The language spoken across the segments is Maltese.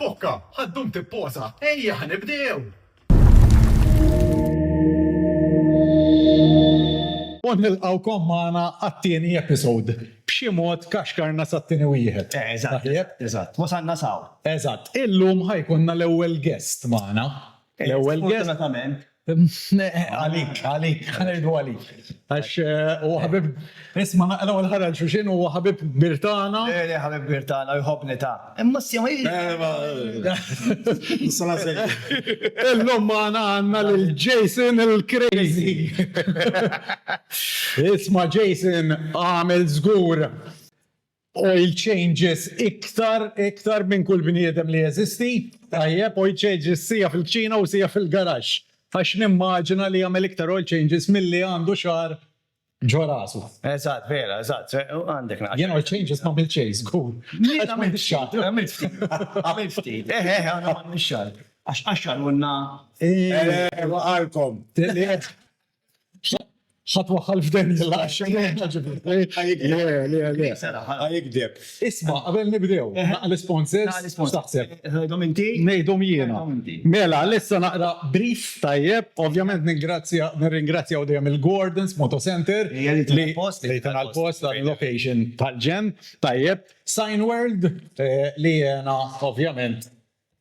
Bokka, ħaddum tipposa. Ejja, ħanibdew. U nilqawkom magħna għat-tieni episode. B'xi mod kaxkarna sat-tieni wieħed. Eżatt. Wasanna saw. Eżatt. Illum ħajkunna l-ewwel guest magħna. L-ewwel guest. Fortunatament. Għalik, ħanajdu għalik. Għax u ħabib, isma naqla u l-ħarġ xuxin u ħabib Birtana. Li ħabib Birtana jħobni ta' imma s-sjama Illum maħna għanna l-Jason il-Crazy. Isma Jason għamil zgur oil changes iktar minn kull bniedem li jeżisti. Tajjeb, oil changes sija fil-ċina u sija fil-garax. Għax nimmaġina li għamil iktar oil changes mill-li għandu xar ġorasu. Eżatt, vera, eżatt. Għandek naqqa. Jien oil changes ma bil-chase, cool. Għamil ftit. Għamil ftit. Għana ma nixxar. Għaxxar unna. Għalkom. ħatwa ħalf den Għajgdeb. Isma, għabel nibdew, naqqa l-sponsors, xtaħseb? Nejdom inti? Nejdom jiena. Mela, lissa naqra brief tajjeb, ovvjament nirringrazzja u dejjem il-Gordons Moto Center li tana l-post tal-location tal-ġen, tajjeb, Sign World li jena ovvjament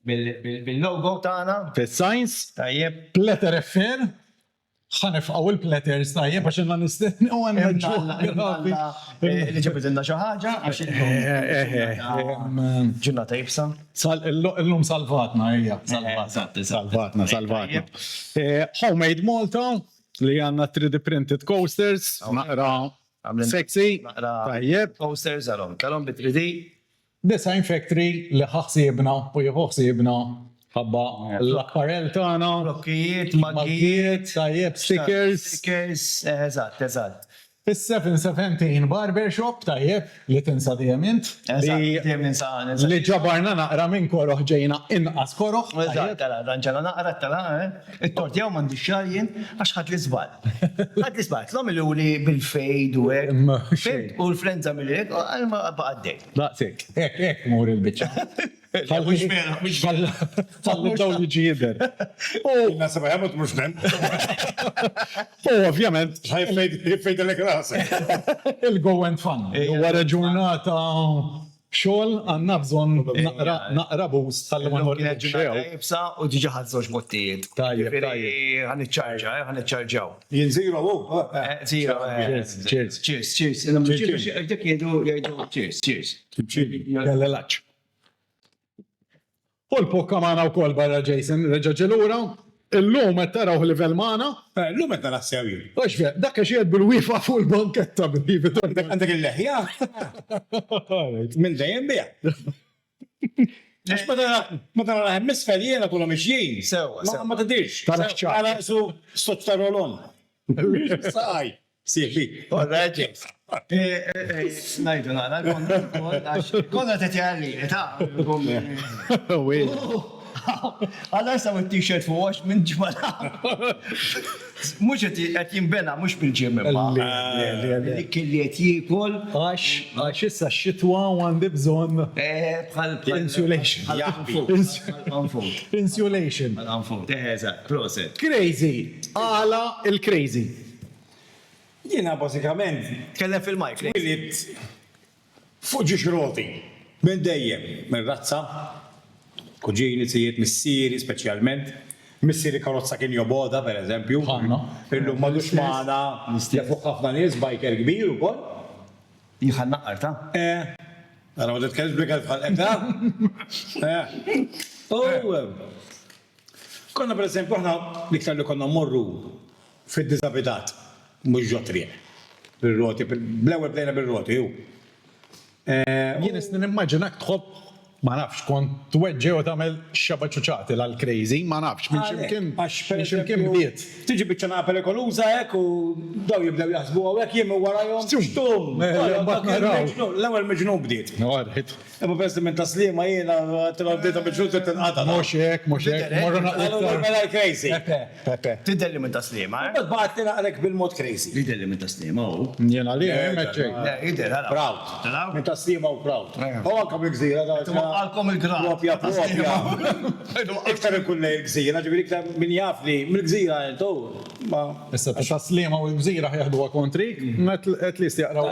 bil-logo tagħna. fil-Science, Tajjeb. Pletter FR, ħanifqaw il-platters tajjeb għax inna nistenni u għanna Li ġebitilna xi ħaġa għax ġurnata jibsa. Illum salvatna, ejja. Salvatna. Homemade Malta li għanna 3D printed coasters, naqra sexy, tajjeb. Posters għalhom, kellhom bi-3D. Design Factory li ħaxsibna u jħuħsibna ħabba l-akparell tagħna. Blokkijiet, Maggijiet, tajjeb, stickers. Stickers, eżatt. Is-717 Barbershop tajjeb li tinsa dejjem int. Li ġabarna naqra minn koroħ ġejna inqas koroħ. Eżatt, tara, ranġala naqra, tara, it-tortjaw mandi xarjien għax ħadd li żball. Ħadd li żball, l-għom li bil-fejd u hekk. U l-friends għamilu hekk, għalma baqaddej. Daqsik, hekk mur il-biċċa. Falli daw li ġider. Nasa ma jamut mux nem. U ovvjament, Fejda l rasek. il-go and fun. Wara ġurnata xol għanna bżon naqra boost tal-li ma nħor Jibsa u ġiġa ħadżoġ bottijiet. Tajjeb. ħanitċarġaw. Jinżira u. Cheers. Cheers. Dik jgħidu cheers. Għallelaċ. U l-pokka maħna u kol barra Jason, reġa ġelura, il-lum għed taraw level maħna. L-lum għedna nassjawi. Oġve, dakka xied bil-wifa fuq il-banketta bil-bibit. Għandek il-leħja? Min dajem bija. Għax ma tara laħem misfel jena kulla mixjien. Ma tadirx. Tara xċaq. Għala su soċ tarolon. Saj. Sieħi. James. Najdu nara, konna t-tjalli, Għalla sa' t-t-shirt fuq għax minn ġmala. Mux għet jimbena, mux bil-ġim imma. Kelli għet jikol. Għax issa xitwa u għandi bżon. Insulation. Insulation. Crazy. Għala il-crazy. Jena basikament. Kellem fil-mike. Wilit fuq ġiġroti. Minn dejjem, minn razza. Kuġini sijiet mis-siri specialment. Mis-siri karozza kien joboda, per eżempju. Illum madux maħna. Fuq ħafna nies, biker kbir u kol. Jħan naqqar ta' Għana għadet kelż blikat bħal-ekta. Konna per eżempju, ħna liktar li konna morru fid-disabitat. Mux ġotri. Bil-roti, bl-ewel plejna bil-roti, ju. Jien isnin immaġinak tħobb, ma nafx, kont tweġġe u tamel xabaċuċati l-crazy, ma nafx, minn ximkien biet. Tiġi bieċana perikoluza ek u daw jibdew jaħsbu għawek jimmu warajom. Xtum! L-ewel meġnum bdiet. Għarħit. Ema pesti minn taslima jena, t-għaddita bieċnum t-tinqata. Moxek. Morru naqra crazy. Pepe. Tidelli minn taslima, Bad baħt naqrek bil-mod crazy. Tidelli minn taslima, u. Jena li, meċċek. Proud. Minn taslima u proud. U għanka bil-gżira, Għalkom il-grat. Propja. Iktar nkun l-gżira, ġifieri iktar min jaf li mill-gżira jentu. Issa ta' slima u l-gżira jahduha kontri, at least jaqraw.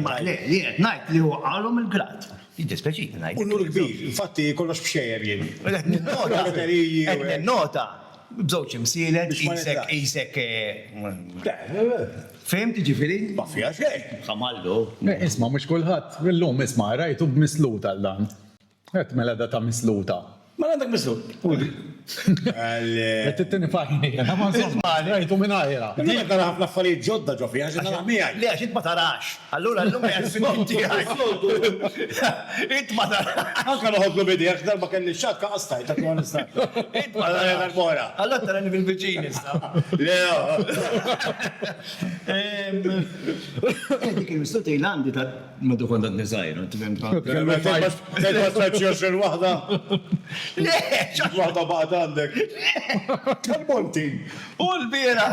Ma le, li qed ngħid li huwa għalhom il-grat. Jiddispeċini ngħid. Unur kbir, infatti kollox bxejjer jien. Qed nota. Bżewġ imsielet, isek. Fehmt ġifieri? Ma fiha xejn. Ħamallu. Isma, mux kullħat, illum isma, rajtu b'misluta l-dan. Għet mela da ta' misluta. Ma għandek mislut. Għet t-tini fajni, għama insomma, rajtu minn għajra. Dik għara ħafna affarijiet ġodda ġofi, għaxin għana miħaj. Le, għax int ma tarax. Allura l-lum għed finti Int ma tarax. Anka noħodlu bidi, għax darba kelli xat ka qastaj, ta' kwan istaj. Int ma tarax. Allora tarani bil-vicini sta. Le, Dik il-mislut Ejlandi ta' madu kondat nizajru. Le, Waħda baqt għandek. Kal-monti. U l-bira,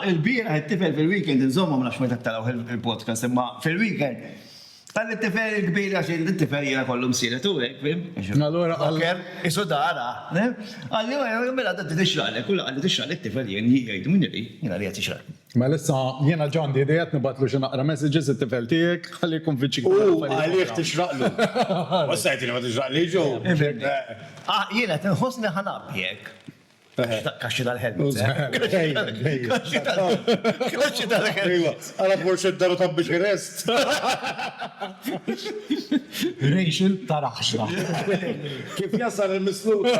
il-tifel fil-weekend, nżomma ma nafx ma tattalaw il-podcast, imma fil-weekend. Tal-tifel il-kbira xin, il-tifel jena kollu msira tu, Allora, Bakker, isu dara. Għalli, mela da t-tixralek, u għalli tixralek tifel jen jgħidu minni, jena li għatixralek. Ma lissa jena ġan di idejat nibatlu xinaqra messages it-tifel tijek, għallikum fiċi. Għalliħ tixraqlu. Wassajti li ma tixraqli ġo. Jena t-nħosni ħanabjek. Kaxi dal-helmet. Kaxi dal-helmet. Għala t-morx id-daru tabbi xirest. Rachel taraxra. Kif jasar il-misluta?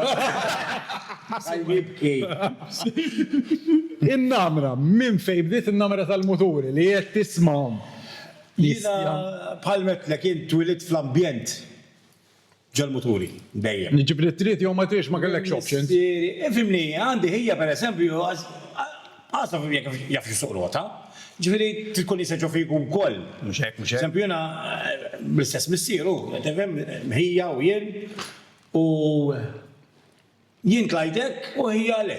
Għajbibki. In-namra, minn fej bdiet in-namra tal-moturi li jett tismawm. Jina bħalmet l kien twilit fl-ambjent ġal-moturi, dejjem. Nġibri t-triet jom ma trix ma kellek options. Fimni, għandi hija per eżempju, għasna fimni jaf jisuqrota, ġifiri tkun jiseġu fikum kol. Muxek. Eżempju jena, bl-istess missiru, tefem, hija u jien, u jien klajdek u hija le.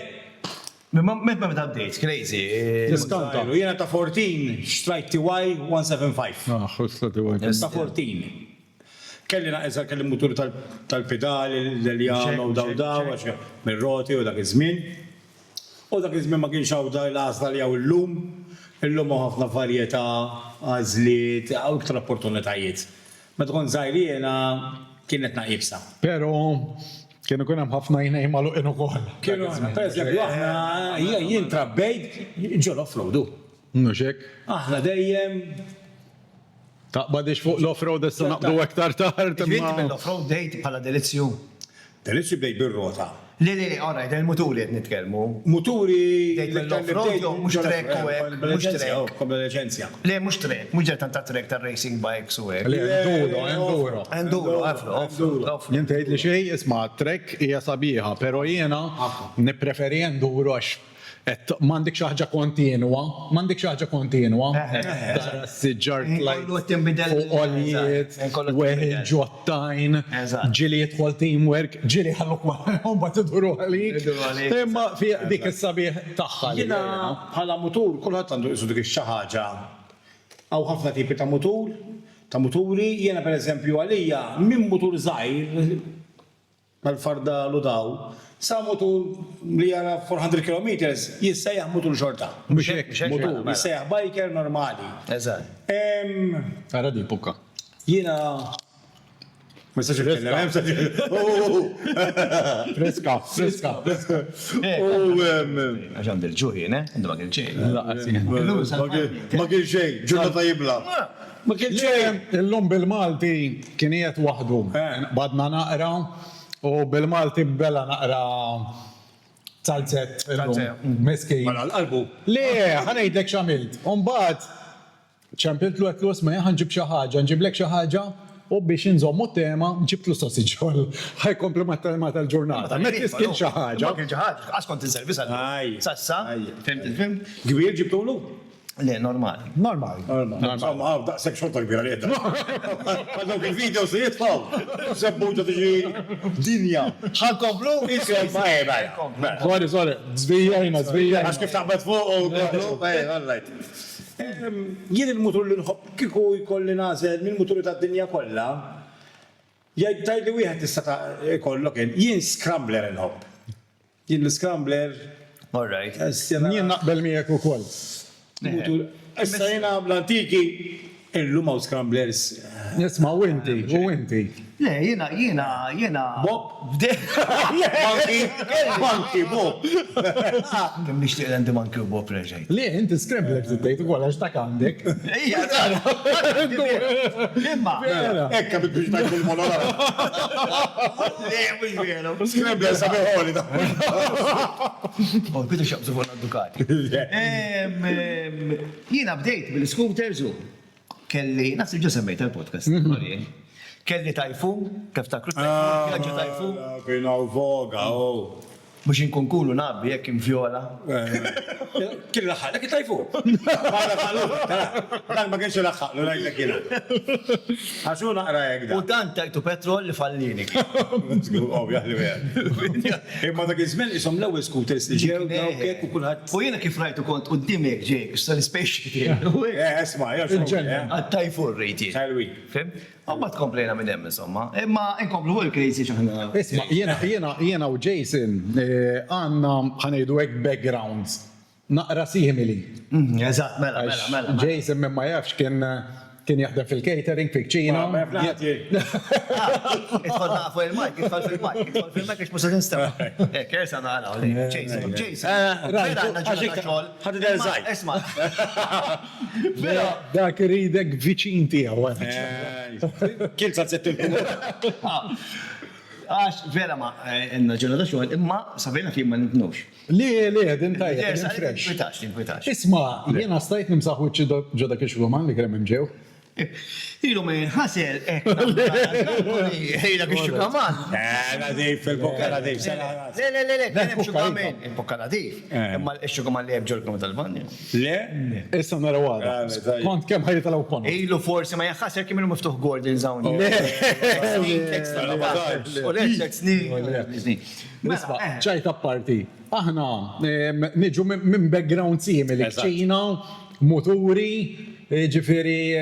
Met ma b'dabdejt, crazy. Diskanta. Jena ta' 14, xtrajt TY 175. Ta' 14. Kelli naqizar kelli muturi tal-pedali, l-Eljano u daw, minn roti u dak iż-żmien. U dak iż-żmien ma kienx hawn l-għażla li hawn illum. Illum ħafna varjetà, għażliet, hawn iktar opportunitajiet. Meta tkun żgħir jiena kienet naqibsa. Pero kienu kun hemm ħafna jnejn magħluqin ukoll. Kienu per eżempju aħna jien trabbejt ġol offroadu. Mhux hekk. Aħna dejjem Taqbadix fuq l-offroad issa naqbdu aktar tard. Vinti mill-offroad date bħala delizzju. Delizzju bdejt bir-rota. Li, all right, il-muturi qed nitkellmu. Muturi. Dejt mill-offroad mhux trek u hekk, mhux trek. Kom l-eċenzja. Le, mhux trek, mhux ġertan ta' trek ta' racing bikes u hekk. Enduro. Enduro, off-road. Jien tgħid li xejn isma' trek hija sabiħa, però jiena nippreferi enduro għax m'għandek xi ħaġa kontinwa, Tara s-siġġart fuq oljiet, weħed ġottajn, ġili jidħol teamwork, ġili ħalluk ma tiduru għalik. Imma fi dik is-sabiħ tagħha. Jiena bħala mutur, kulħadd għandu jisu dik xi ħaġa. Hawn ħafna tipi ta' mutur, ta' muturi, jiena pereżempju għalija minn mutur żgħir mal-farda ludaw, sa' mutur li jara 400 km jissejjaħ mutur xorta. Mhux hekk, mutur, jissejjaħ biker normali. Eżatt. Tara di pukka. Jiena ma jistax jitkellem, Freska. Għaxan del-ġuħin, għandu ma kienx ma kien xejn, ġurnata jibla. Ma kien xejn. Illum bil-Malti kien qiegħed waħdu. Badna naqra u bil-Malti bella naqra salzet. Meskin. Mala l-qalbu. Le, ħanejdlek x'għamilt. Umbagħad ċempilt lu għetlu isma' ħanġib xi ħaġa, nġiblek xi ħaġa u biex inżommu tema ġibtlu sausage roll. Ħaj kompliment tal-ġurnata. Mettis kien xi ħaġa. Kien xi ħaġa, għas kont inservis għal. Sassa, fimt? Gbir ġibtulu? Le, normali. Normali. Insomma, daqsek xorta kbira li jedda. Għadok il-video se jitfaw. Sebbuġa tiġi dinja. ħankomplu? Sorry, zvijajna. Għax kif taqbet fuq u għallajt. Jien il-mutur li nħobb kiku jkolli nażel mill-muturi ta' dinja kollha, Jgħid li wieħed tista' ikollok jien scrambler inħobb. Jien l-scrambler. All right. Jien naqbel miegħek ukoll. Issa jiena bl-antiki illum hawn scramblers. Nisma' u inti. Le, jiena. Bob. Manki, Bob. Kemm nixtieq għandi manki u Bob reġej. Le, inti scrambler tiddejt ukoll għax dak għandek. Ija, imma. Ekka biex tajt il-monola. Le, mhux veru. Scrambler sabiħoli da. Oh, bidu xabżu fuq l-addukat. Jiena bdejt bil-scooters u kelli, nasib ġo semmejt il-podcast. Kelli tajfun, kif ta' krut tajfun, tajfun. Kien voga, Biex inkun kulu nabbi, jekk invjola. Kien laħħaq, dak tajfu. Dan ma kienx laħħaq, l-għajda kiena. Għaxu naqra jek da. U dan tajtu petrol li fallini. Ovvja li vera. Imma dak iżmel isom l-ewwel scooters li ġew kek u kulħadd. U jiena kif rajtu kont qudiemek ġejk, sal-spaceship tiegħu. Esma, Għat-tajfun rejti. Ħelwi. Fim? Għabba tkomplejna minn hemm insomma. Imma inkomplu hu l-crazy ċaħna. Isma, jiena u Jason għandna ħanejdu hekk backgrounds naqra simili. Eżatt, mela. Jason minn ma jafx kien jaħdem fil-catering fil-ċina. Idħol nafu il-mike, idħol fil-mike, ix musa tinstema. Kersa naħna, Jason. Ħadu del-żajt. Esma. Dak ridek viċin tiegħu. Kien sa' settin. Għax, vera ma, enna ġurnata xogħol, imma sabina kien ma nibnux. Le, din tajja, fresh. Tinkwitax. Isma, jiena stajt nimsaħu ġoda kiex roman li krem imġew. Ilu minn ħasel, ejla kiex xukaman. Nadif, il-bokka nadif. Le, kien xukaman. Il-bokka nadif. Imma il-xukaman li jibġolkom tal-banja. Le? Issa naraw għada. Kont kem ħajta law kont. Ilu forsi ma jaxħasel kim ilu miftuħ Gordon Zawni. U l-eċek snin. Nisba, ċajta parti. Aħna niġu minn background simili. ċina, moturi, ġifiri,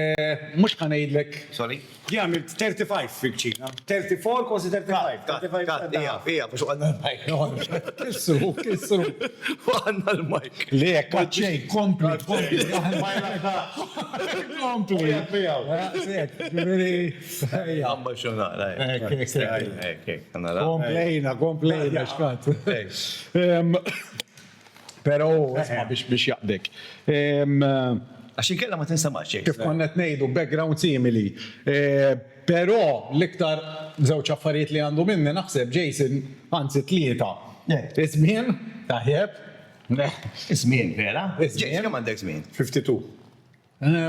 mux ħanajdlek. Sorry. Jgħamil 35 fil-ċina. 34 kosi 35. Ija, biex għanna l-mike. Kissru. Għanna l-mike. Le, kaċċej, kompli. Għamba xunna, Komplejna, xkat. Pero, esma biex jaqdek. Għaxin kella ma tinsamax. Kif konnet nejdu background simili. Pero l-iktar żewġ affarijiet li għandu minni naħseb Jason anzi tlieta. Ismien, taħjeb. Ismien, vera? Ismien? Kemm għandek żmien? 52.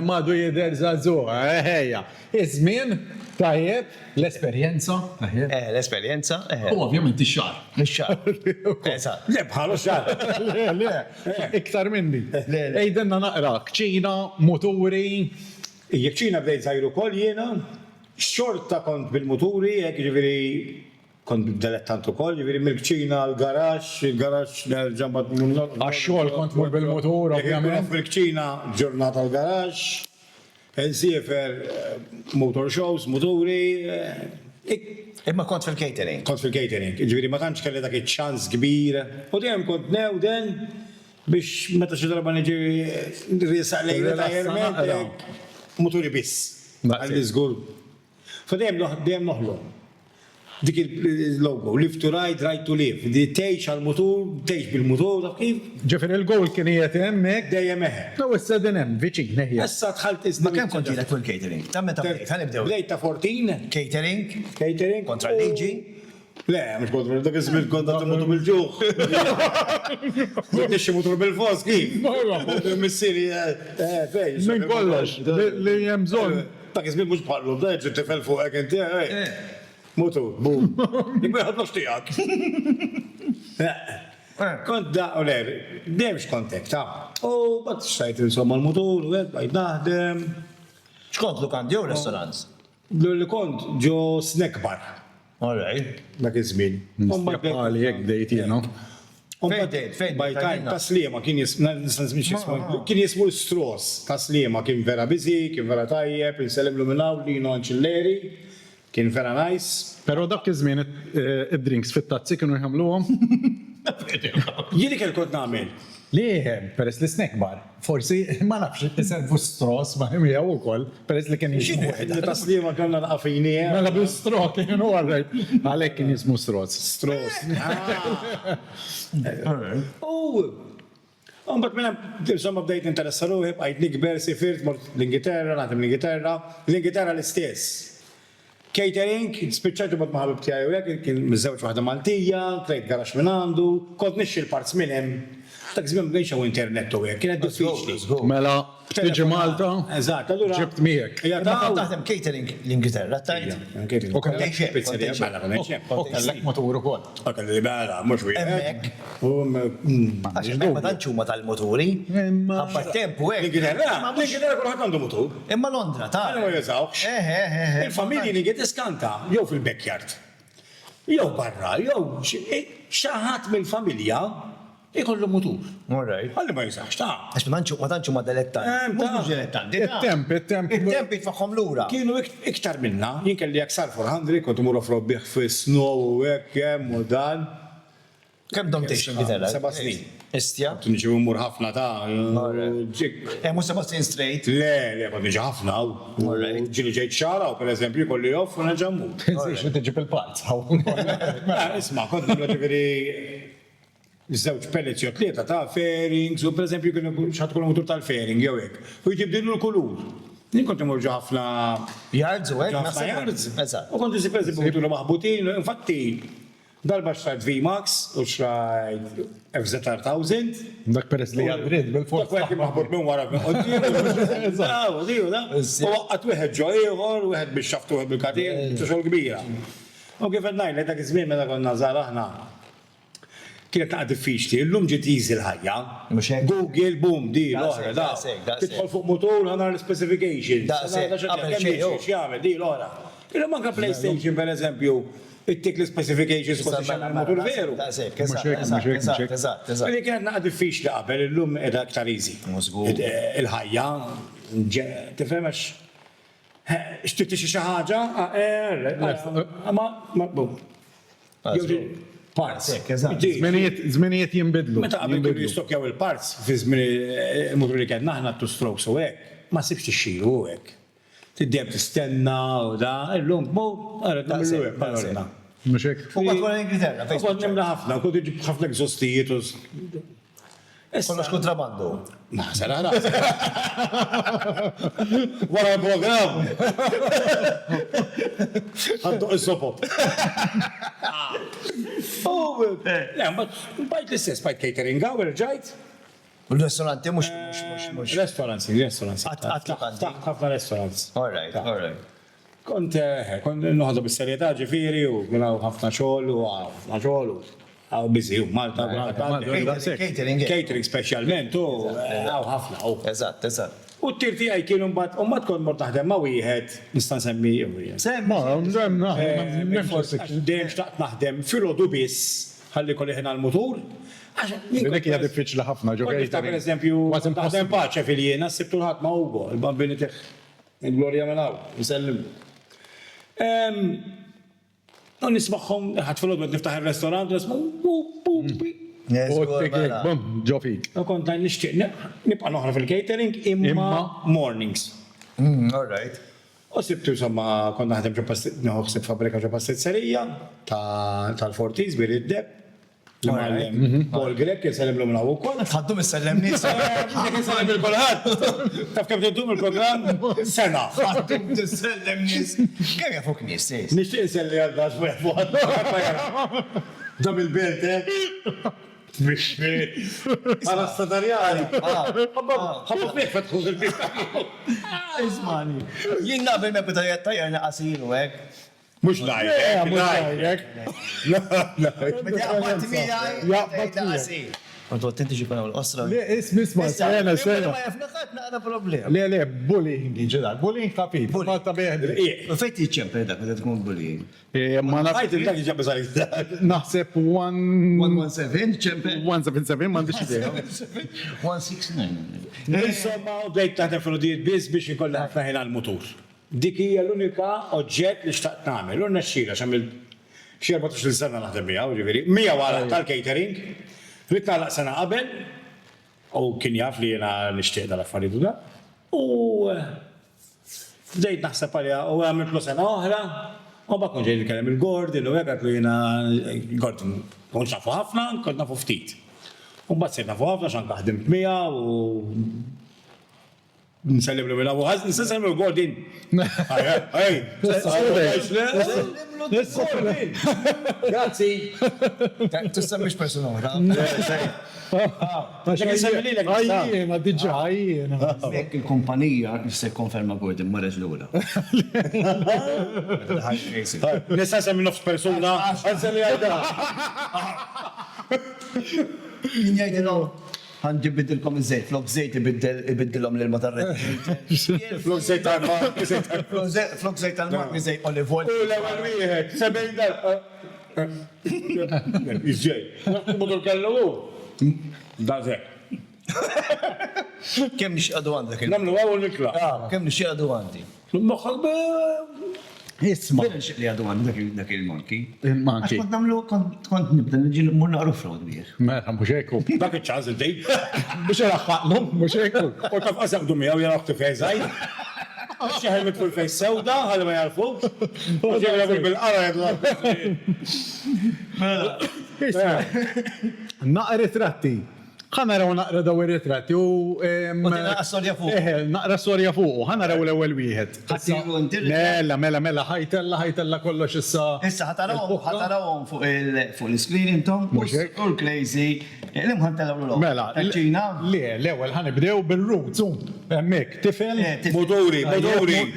Madu jider zazuħa, ħeja. Ismien, taħjeb, l-esperienza. L-esperienza? Ovvjament ix-xar. Ix-xar. Eżatt. Le, bħalu xar. Le, iktar minni. Ejdenna naqra, kċina, moturi. Jek ċina bdejt sajru kol jena, xorta kont bil-moturi, jek ġiviri kont bil-dilettant ukoll, ġiviri mill-kċina l-garax, il-garax ġambat munna. Għax-xogħol kont mur bil-motur, ovvjament. Mill-kċina ġurnata l-garax, nsifer motor shows, moturi. Imma kont fil-catering. Kont fil-catering, ġiviri ma tantx kelli dak iċ-ċans kbir. U dejjem kont newden biex meta xi darba niġi risaq lejla tajjerment, moturi biss. Għalli żgur. Fa dejjem noħlom. Dik il-logo, live to ride, ride to live. Di tgħix għal-motur, tgħix bil-motur, taf kif? Ġifier il-gowl kien jiet hemmhekk. Dejjem eħe. No, issa din hemm viċin neħja. Issa tħalt Ma kemm kont ġilek fil-catering? Ta' meta bdejt? Ħanibdew. Bdejt ta' 14. Catering? Catering. Kontra l-liġi? Le, mux kontra dak iżmien kont għat motor bil-ġuħ. Nixxi motor bil-fos, kif? Missiri, fej. Min kollox, li hemm bżonn. Dak iżmien mux bħallu, bdejt tifel fuq għek inti, motor, bum. Jibbiħat noxtijak. Kont da, u le, demx kontek, ta' u bat xtajt insomma l-motor, u għed, bajt naħdem. Xkont lukandi jew restaurants? Li kont ġo snack bar. All right. Dak iż-żmien. Għali jek dejt jena. Fejn, Bajtajn taslima kien jismu Stros. Taslima kien vera bizi, kien vera tajjeb, insellem l-minaw li non ċilleri. Kien vera nice. Pero dak iż-żmien id-drinks fit-tazzi kienu jħamluhom. Jieli kell kont nagħmel. Lieħe, peress li snack bar. Forsi ma nafx iservu stros ma jimjaw ukoll, peress li kien jismu. Taslima kellna naqafini. Mela bistro kienu għarrejt. Għalhekk kien jismu stros. Stros. Mbagħad mela insomma bdejt interessa ruħi, bqajt nikber, sifirt mort l-Ingilterra, nagħtem l-Ingilterra. L-Ingilterra l-istess. Catering, spiċċajtu bad maħabib tiegħi u hekk kien miżewġ waħda Maltija, trejt garax minn għandu, kont nixxi l-parts minn hemm. Dak żmien bdejn xew internet u hekk, kienet diffiċli. Mela, tiġi Malta, Eżatt, allura. ġibt miegħek. Ma kont taħdem catering l-Ingilterra, tajt. Catering. Kontej xef, Pizzerija, kontej mela, kontej xef. Kellek motur ukoll. Kelli mela, mhux Hemmhekk. wieħed. Ma tantx huma tal-moturi. Ħabba tempu hekk. L-Ingilterra kulħadd għandu mutur. Imma Londra, ta' Għallu ma jużawx. Il-familji li għed iskanta, jew fil-backyard, jew barra, jew xaħat mill-familja ikollu mutur. Alright. Għalli ma jisax, ta' Għax ma tantx huma dilettanti. Mhux dilettanti. Il-temp. Il-temp jitfaħħom lura. kienu iktar minna, jien kelli jaksar 400, kont imur offroad bih fi snow u hekk hemm u dan. Kemm dom tgħix Ingilterra? 7 snin. Istja? Tinġi mmur ħafna ta' ġik. Mhux Sebastian Straight. Le, kont niġi ħafna u ġili ġejt xara u per eżempju kolli off u naġammu. Tinsiex li tiġib il-parts. Isma, kont nimla ġifiri żewġ pellets jew tlieta ta' fairings u per eżempju kienu xatt kollu mutur tal-fairing jew hekk. U jtibdilu l-kulur. Jien kont imur ħafna Yards u hekk. ħafna yards. Eżatt. U kont isib eżempju mutur maħbutin, infatti darba xrajt VMAX u xrajt FZR 1000. Dak peress li għadrid bil-forza. Dak wieħed maħbut minn wara minn qoddim. Diju da. U waqqat wieħed ġo ieħor, wieħed bix-xaft u wieħed bil-katin, xogħol kbira. U kif qed ngħid dak iż-żmien meta konna żgħar aħna kienet naqa' diffiċli, illum ġiet easy l-ħajja. Mhux hekk. Google, boom, di l-oħra, da. Daqshekk. Tidħol fuq motor ħana l-specifications. Daqshekk, qabel xejn, x'jagħmel di l-oħra. Illum manka PlayStation pereżempju, ittik l-specifications kont x'jagħmel motor veru. Eżatt. Quindi kienet naqa' diffiċli qabel, illum qiegħda aktar easy. Mużgur. Il-ħajja, tifhem għax x'tixtri xi ħaġa, ma bum. Parts. Zminijiet jinbidlu. Meta qabel kienu jistokjaw il-parts fi żmien il-motor li kien naħna two-strokes u hekk, ma sibx tixxilu u hekk. Tiddem tistenna u da, illum mo, għaret nagħmlu hekk bħalna. Mhux hekk. U kont wara l-Ingilterra, fejn Kont nimla ħafna, kont iġib ħafna egżostijiet u kollox kontrabandu. Ma sara wara l-programm. Għaddu is-sopop. Bajt l-istess, bajt catering għaw, rġajt. U l-ristoranti mhux. Restaurants. Ħafna restaurants. Alright. Kont noħdu bis-serjetà ġifieri u kienu ħafna xogħol u ħafna xogħol u għaw biżi u Malta. Catering speċjalment u għaw ħafna. Eżatt. U t-tir tiegħi kienu mbagħad u mbagħad kont mort taħdem ma' wieħed nista' nsemmi dejjem xtaqt naħdem filgħodu biss ħalli kolli ħin għall-mutur. Dik hija diffiċli ħafna ġo Per eżempju, taħdem paċe fil-jiena, sibtu l-ħadd ma' Ugo, il-bambini tieħ. Il-Gloria Melaw, nsellim. U nismaħħom, ħadd filgħodu niftaħ ir-restorant u nisma' ġo fik. U kont nixtieq nibqa' noħra fil-catering imma mornings. Alright. U sibtu insomma kont naħdem ġo fabrika ġo pastizzerija tal-Fortis bir-Iddeb. Paul Grek jinsellem l-umna u kol. Tħaddu mis-sellem nies. Jinsellem il-kolħat. Taf kem tiddum il-program? Sena. Tħaddu mis-sellem nies. Kemm jafuk nies? Nixtieq inselli għal dax fuq. Dam il-belt, Bix għala stadarjali. Ħabba fieq fetħu il-belt. Ismani. Jien naqbel me bita jattajjar naqasilu hekk. Mux lajk. Kontu attenti ġikun għaw l-osra. Isma, sena. Ma jafnaħat naqra problem. Le, bullying ġedal. Bullying tapit. Fatta beħed. U fejt jiċċempel dak, għed tkun bullying. Ma Għajt il-dak iġabba salik. naħseb 117 ċempel. 177 m'għandix idea. 169. Insomma, u bdejt taħdem fil-odijiet biz biex inkolli ħafna ħin għal-mutur. Dik hija l-unika oġġett li xtaqt nagħmel. U nexxiela x'għamil xi 14 sena naħdem miegħu, ġifieri. Mija wara tal-catering, rid nagħlaq sena qabel, u kien jaf li jiena nixtieq dal-affarijiet u da. U bdejt naħseb għalija u għamiltlu sena oħra, u ma kon ġej nitkellem il-Gordon u hekk għatlu jiena Gordon kont nafu ħafna, kont nafu ftit. U mbagħad sirt nafu ħafna x'anke ħdimt miegħu u nsellim li minna uħaz, nsellim li Gordon. Grazzi. Tissemmix persona oħra. Għajjena, diġa, għajjena. Mek il-kumpanija se konferma Gordon marreġ l-ura. Nista' semmi nofs persuna, għanselli għajda. Jgħidilhom ħanġi biddilkom iż-żejt, flok żejt ibiddilhom lil matarret. Flok żejt tal-mat, Flok żejt tal-mat mi żejt olive oil. u l-ewwel wieħed, 70 dar. Iżġej. Mudur kellu hu. Da żek. Kemm nixqadu għandek Namlu għaw nikla. Kemm nixqadu għandi. Moħħak Isma, Bella nixqli għadu għandi dak il-monki. il-manki. Kont namlu, kont nibda nġi mur naqru frod bir. Mela, mux ekku. dak iċ-ċans id-dej. Mux raħħaqlu, mux ekku. U taf qasaqdu miegħu jara uħti fejżaj. Xeħel mitful fejn sewda, ħalli ma jarfu. U ġebra bil-qara jadlu. Naqra ritratti. ħana raw naqra daw ir-ritratti u. tinaqra storja fuq. Naqra storja fuq. ħana raw l-ewwel wieħed. Ħassiru inti Mela, ħajtella kollox issa. Issa ħatarawhom fuq il-screen intom u Mhux hekk? l-crazy. L-imħantellaw l-għom. Mela, ċina. le, l-ewwel ħanibdew bil-roots. Hemmhekk, tifel. Muduri.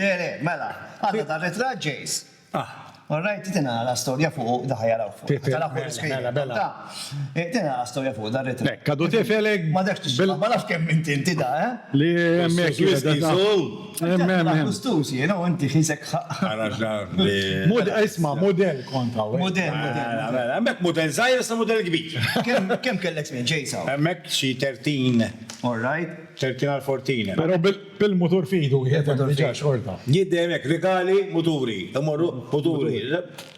Le, mela. Għadda ta' retrat ġejs. Alright, titina la storja fuq daħja raw fuq. Mela, Tala fuq il-screen. mela. Titina la storja fuq da retrat. Lek, għadu tifelek. Ma dakx tixba, ma nafx kemm inti da, Li hemmhekk. Kustusi, inti xisek Isma, model konta. model. Hemmhekk model żgħir issa model kbir. Kemm kellek żmien ġejsa? Hemmhekk xi 13. Alright. 13 għal 14. Pero bil-motor fidu, jgħedem diġa xorta. Jiddemek regali muturi, tamorru muturi,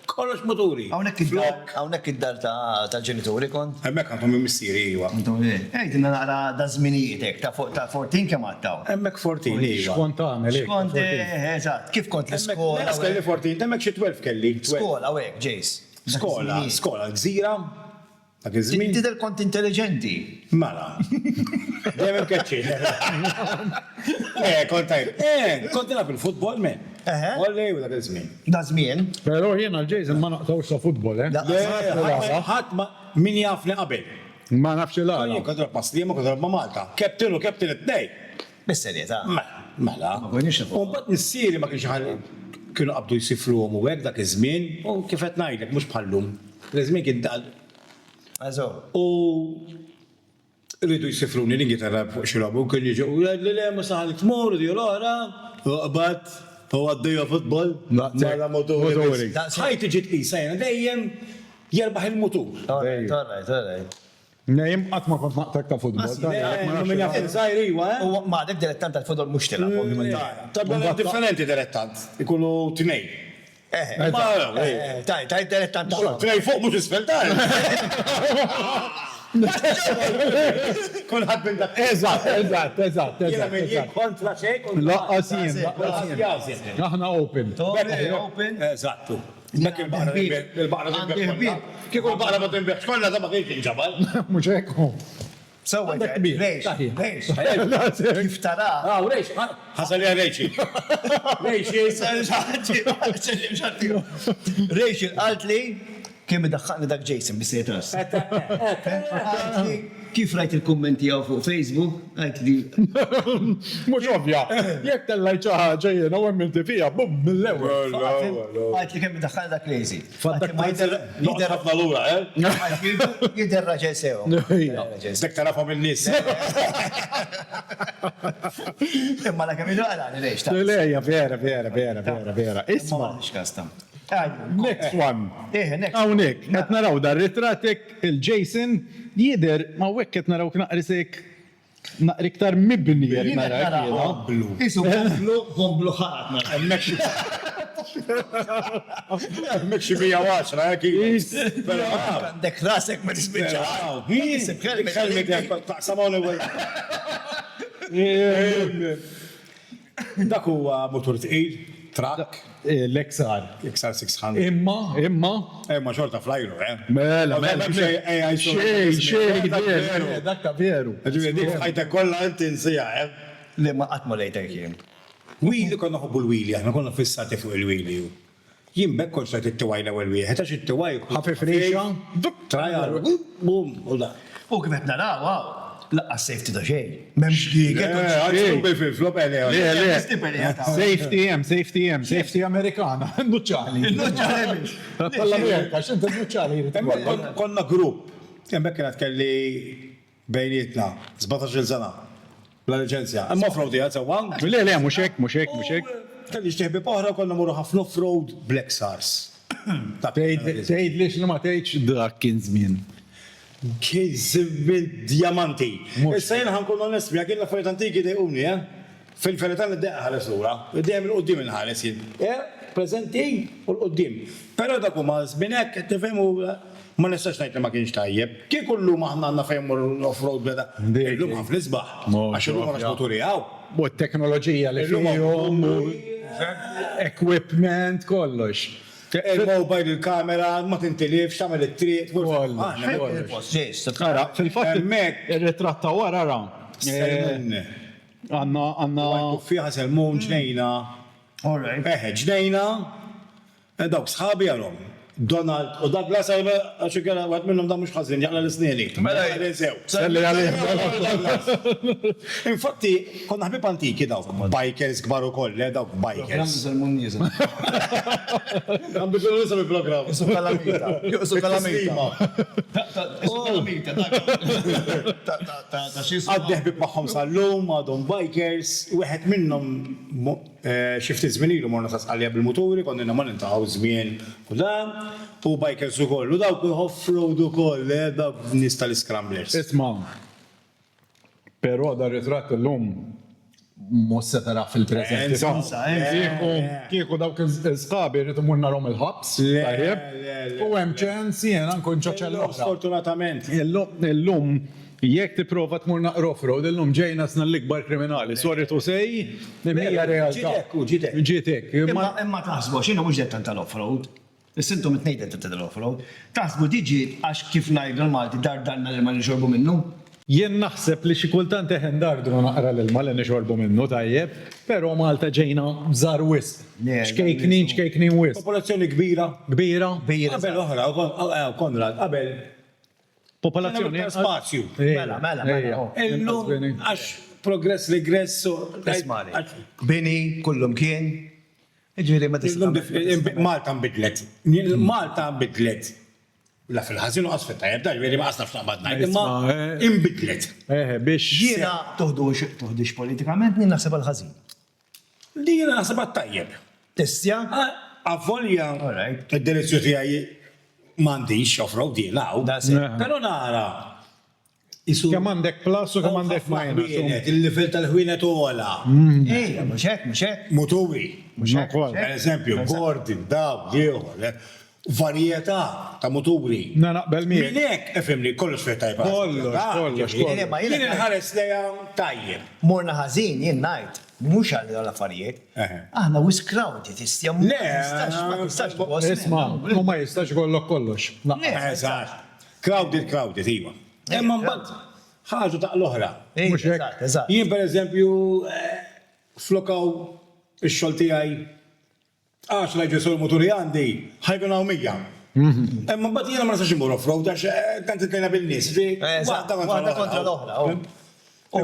kollox muturi. Hawnhekk id-dar tal-ġenituri kont? Hemmhekk għandhom il-missieri iwa. Dinna naqra da żminijiet ta' 14 kemm għattaw. Hemmhekk 14 iwa. Xkont għamel, Kont, eżatt, kif kont l-iskola? Kelli 14, hemmhekk xi 12 kelli. Skola, għek, ġejs. Skola, gżira. Dak iż-żmien. Inti del kont intelligenti. Mala. Dejjem keċċi. Kont nilgħab il-futbol men. Olli u dak iż-żmien. Da żmien. Pero jena l-ġejzen ma naqtawx ta' futbol, Da- Ħadd ma min jafni qabel. Ma nafx il-għala. Kont nilgħab Paslima, kont nilgħab Malta. Captain u captain it-tnej. Bis-serjetà. Mela. Ma konniex nafu. U mbagħad nissieri ma kienx kienu qabdu jsifruhom u hekk dak iż-żmien u kif qed ngħidlek mhux bħallum. Iż-żmien kien dal. Eżo. U rridu jisifruni l-ingitarra fuq xirobu, kien jiġu, u le, ma saħal tmur, di l-ora, u għabat, u għaddija futbol, mala motori. ħajti ġit isa jena, dejjem jerbaħ il-motur. Alright. Nejjem għatma kont naqtak ta' futbol. Min jaffin zaħir iwa, U ma għadek dilettant tal-fodol mux tela. tabba differenti dilettant, ikullu tnej. Taj, dilettant tal Tnej fuq mux isfeltar. Kulħadd minn dak. Eżatt. Jena minn jien kontra xejn. Laqqasin. Aħna open. Open. Eżattu. Mek il-baqra tinbeħ. Kieku l-baqra ma tinbeħx, kollha da ma kienx inġabal. Mux ekku. Sawa, Għandek kbir. Rejx. Kif tara? Rejx, ħasal ja Rejxi. Rejx il-qalt li kemm iddaħħalni dak Jason bis-setras. Kif rajt il-kummenti għaw fuq Facebook, għajt li. Mux ovvja. Jek tellajt ħaġa jena u għemmilti fija, bum, mill-ewel. Għajt li kemm iddaħħalni dak Crazy. Faddak Jider ħafna l-ura, Jider raġel sew. Stek tarafhom il-nis. Imma la kemm iddaħħalni Rejx. Lejja, vera. Isma, next one. Next. Għawnek, għet naraw dar ritratek il-Jason jider, ma wek għet naraw knaqrisek Naqri iktar mibni nara kiena. Isu bomblu ħarat nara. Mek xi 110 akid. Għandek rasek ma tispiċċa. Dak huwa motor tqil, truck, L-XR. XR 600. Imma, Xorta flajru, Mela, xej, dakka veru. Dik ħajta kollha inti nsija, Li ma qatt ma lejtek jien. Wili konna ħobbu l-wili, aħna konna fissati fuq il-wili. Jien bekk kont xtajt it-tiwaj l-ewwel wieħed, għax it-tiwaj. Ħafif rixa. Trajar, bum, u da. U kif qed naraw, wow, laqqas safety ta' xejn. M'hemmx giget. Safety Amerikana, nuċċali. Tal-Amerika, xinta nuċċali. Konna grupp, jien bekk kienet kelli bejnietna, 17 sena. La licenzja. Imma off-road jgħat sawan. Le, muxek. Kelli xteħbi poħra konna muru ħafna off-road Black Stars. Tgħid li x'ma tgħidx dak kien żmien. Kien bil-diamanti. Issa jien ħankun onest bja kien l-affarijiet antiki dejquni, fil-feretan id-deqqa ħares lura, id-dejem il-qoddim inħares jien. Prezenti u l-qoddim. Pero dak huma żminek qed tifhemu ma nistax ngħid li ma kienx tajjeb. Kien kullu maħna għandna fejn l-off-road beda. Illum ħan fl-isbaħ. Għax illum għax moturi għaw. U t-teknoloġija li fihom, equipment, kollox. Il-mobile, il-kamera, ma tintilifx, tagħmel it-triq. Ara, fil-fatt ir-ritratt ta' wara ra. Għandna Fiħa selmun ġnejna. Ġnejna. Dawk sħabi għalhom. Donald u Douglas għaxu kena għad minnum da mux ħazin jaqla l-snini. Mela Selli għalih. Infatti, konna ħbib antiki dawk, bikers gbar u koll, dawk bikers. Għam biex l-nisa bil-program. Isu kalamita. Isu kalamita. Għaddi ħbib maħħom sal-lum, għadhom bikers, u għed minnom xifti zminilu morna sasqalja bil-motori, konna ma nintaħaw zmien u dan, u bikers u koll, u dawk off-road u koll, dawk nista l-scramblers. Isma, pero da ritratt l-lum mossa tara fil-prezenti. Kieku dawk il-sqabi rritu murna rom il-ħabs, u hemm ċans jena nkun ċoċa l-oħra. Sfortunatament. Illum, jek tiprofa tmur naqra off-road, illum ġejna sna l-ikbar kriminali, sorry to say, nimija realtà. Ġitek. Imma taħsbu, xinu mux dettan tal-off-road. Sintom it-nejden tal-off-road. Taħsbu diġi għax kif najdu l-Malti dar-darna l-ma nixorbu minnu? Jien naħseb li xi kultant eħen dardru naqra l-ilma li nixorbu minnu tajjeb, però Malta ġejna bżar wisq. Xkejknin wisq. Popolazzjoni kbira. Kbira. Qabel oħra, Konrad, qabel. Popolazzjoni. Spazju. Mela. Illum, għax progress regresso. Bini, kullum kien. Ġviri ma Malta mbidlet. Malta mbidlet. La fil-ħazin u għasfet tajab, da ġviri ma għasna f'naqbad najt, imma imbidlet. Biex. Jiena toħdux politikament, nien naħseb għal-ħazin. Li jiena naħseb tajjeb. Testja? Għavolja, id-direzzju tijaj mandiċ off-road jilaw. Pero nara. Kemm għandek plus u kemm għandek minus. Il-level tal-ħwienet u għola. Ejja, muxek. Motori. Per eżempju, Gordon, daw, jieħol, varjetà ta' motori. Naqbel miegħek. Minek, efemni, kollox fejn tajba. Kollox. Jien inħares leja tajjeb. Morna ħażin, jien ngħid, mhux għal l-affarijiet. Aħna wis crowded, tistja Le, Isma, ma jistax kollok kollox. Crowded, iva. Imma mbagħad ħaġa ta' l-oħra. Mhux hekk. Jien pereżempju flokaw ix-xogħol tiegħi 10 ġesur moturi għandi, ħajkun hawn 100. Imma mbagħad jiena ma nistax imur off-road għax tant itlejna bil-nies. Waħda kontra l-oħra. U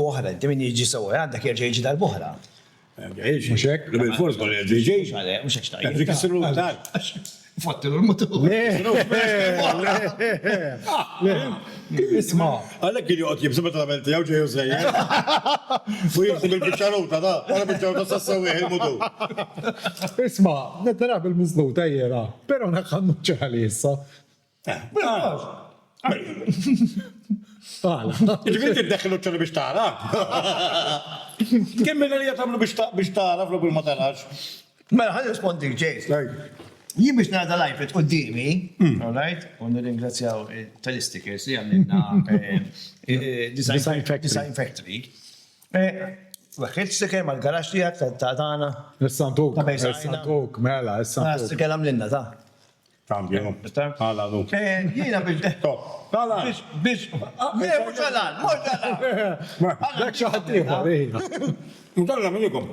oħra, inti min jiġi sewwa għandek jerġa' jiġi dal-boħra. Mhux hekk, bil-fors kolli DJ. Mhux hekk tajjeb. Dik is-siru tal. Fottilu l-motor. Isma. Għalek kien joqgħod jibsu meta tagħmel tiegħu ġejju żejjed. Fu jibsu bil-biċċaruta da, wara biċċaruta sassewwieħ il-mutur. Isma, nettara bil-miżluta jera, però naħħannu ċali issa. Għala. Ġivit id-deħlu ċanu biex tara. Kemm minna li jgħatamlu biex tara fl ma tarax. Mela, ħad rispondi ġejs. Jien biex nada lajfet u d-dimi, alright, u nir-ingrazzjaw tal-istikers li għamilna Design Factory. Waħħiet stiker mal-garax li għak ta' dana. Is-santuk, Ta' bejżajna. is-santuk, mela, is-santuk. Stiker għamlinna ta' Kambjenu. Għala, nu. Jiena biex. Għala. Biex. Mux għalan, mux għalan. Dak xaħat ieħor, Mutalla minnikum.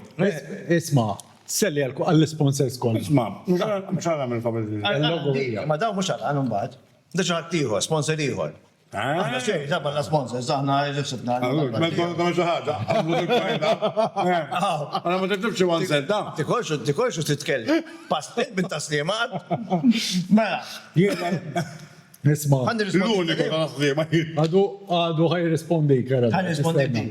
Isma, selli għall-sponsors kollha. Isma, mutalla minn qabel. Ma daw mux għalan un-bad. Daċ għattiħor, sponsor iħor. Aħna xej, tabba la sponsors, aħna ġifsibna. Ma t-għu xaħġa. Għana ma t-tibxi għan sedda. Tikolxu titkelli. Pastet bin taslimat. Mela, Isma, L-uniku ta' naslima. għadu ħaj rispondi kera. ħan rispondi.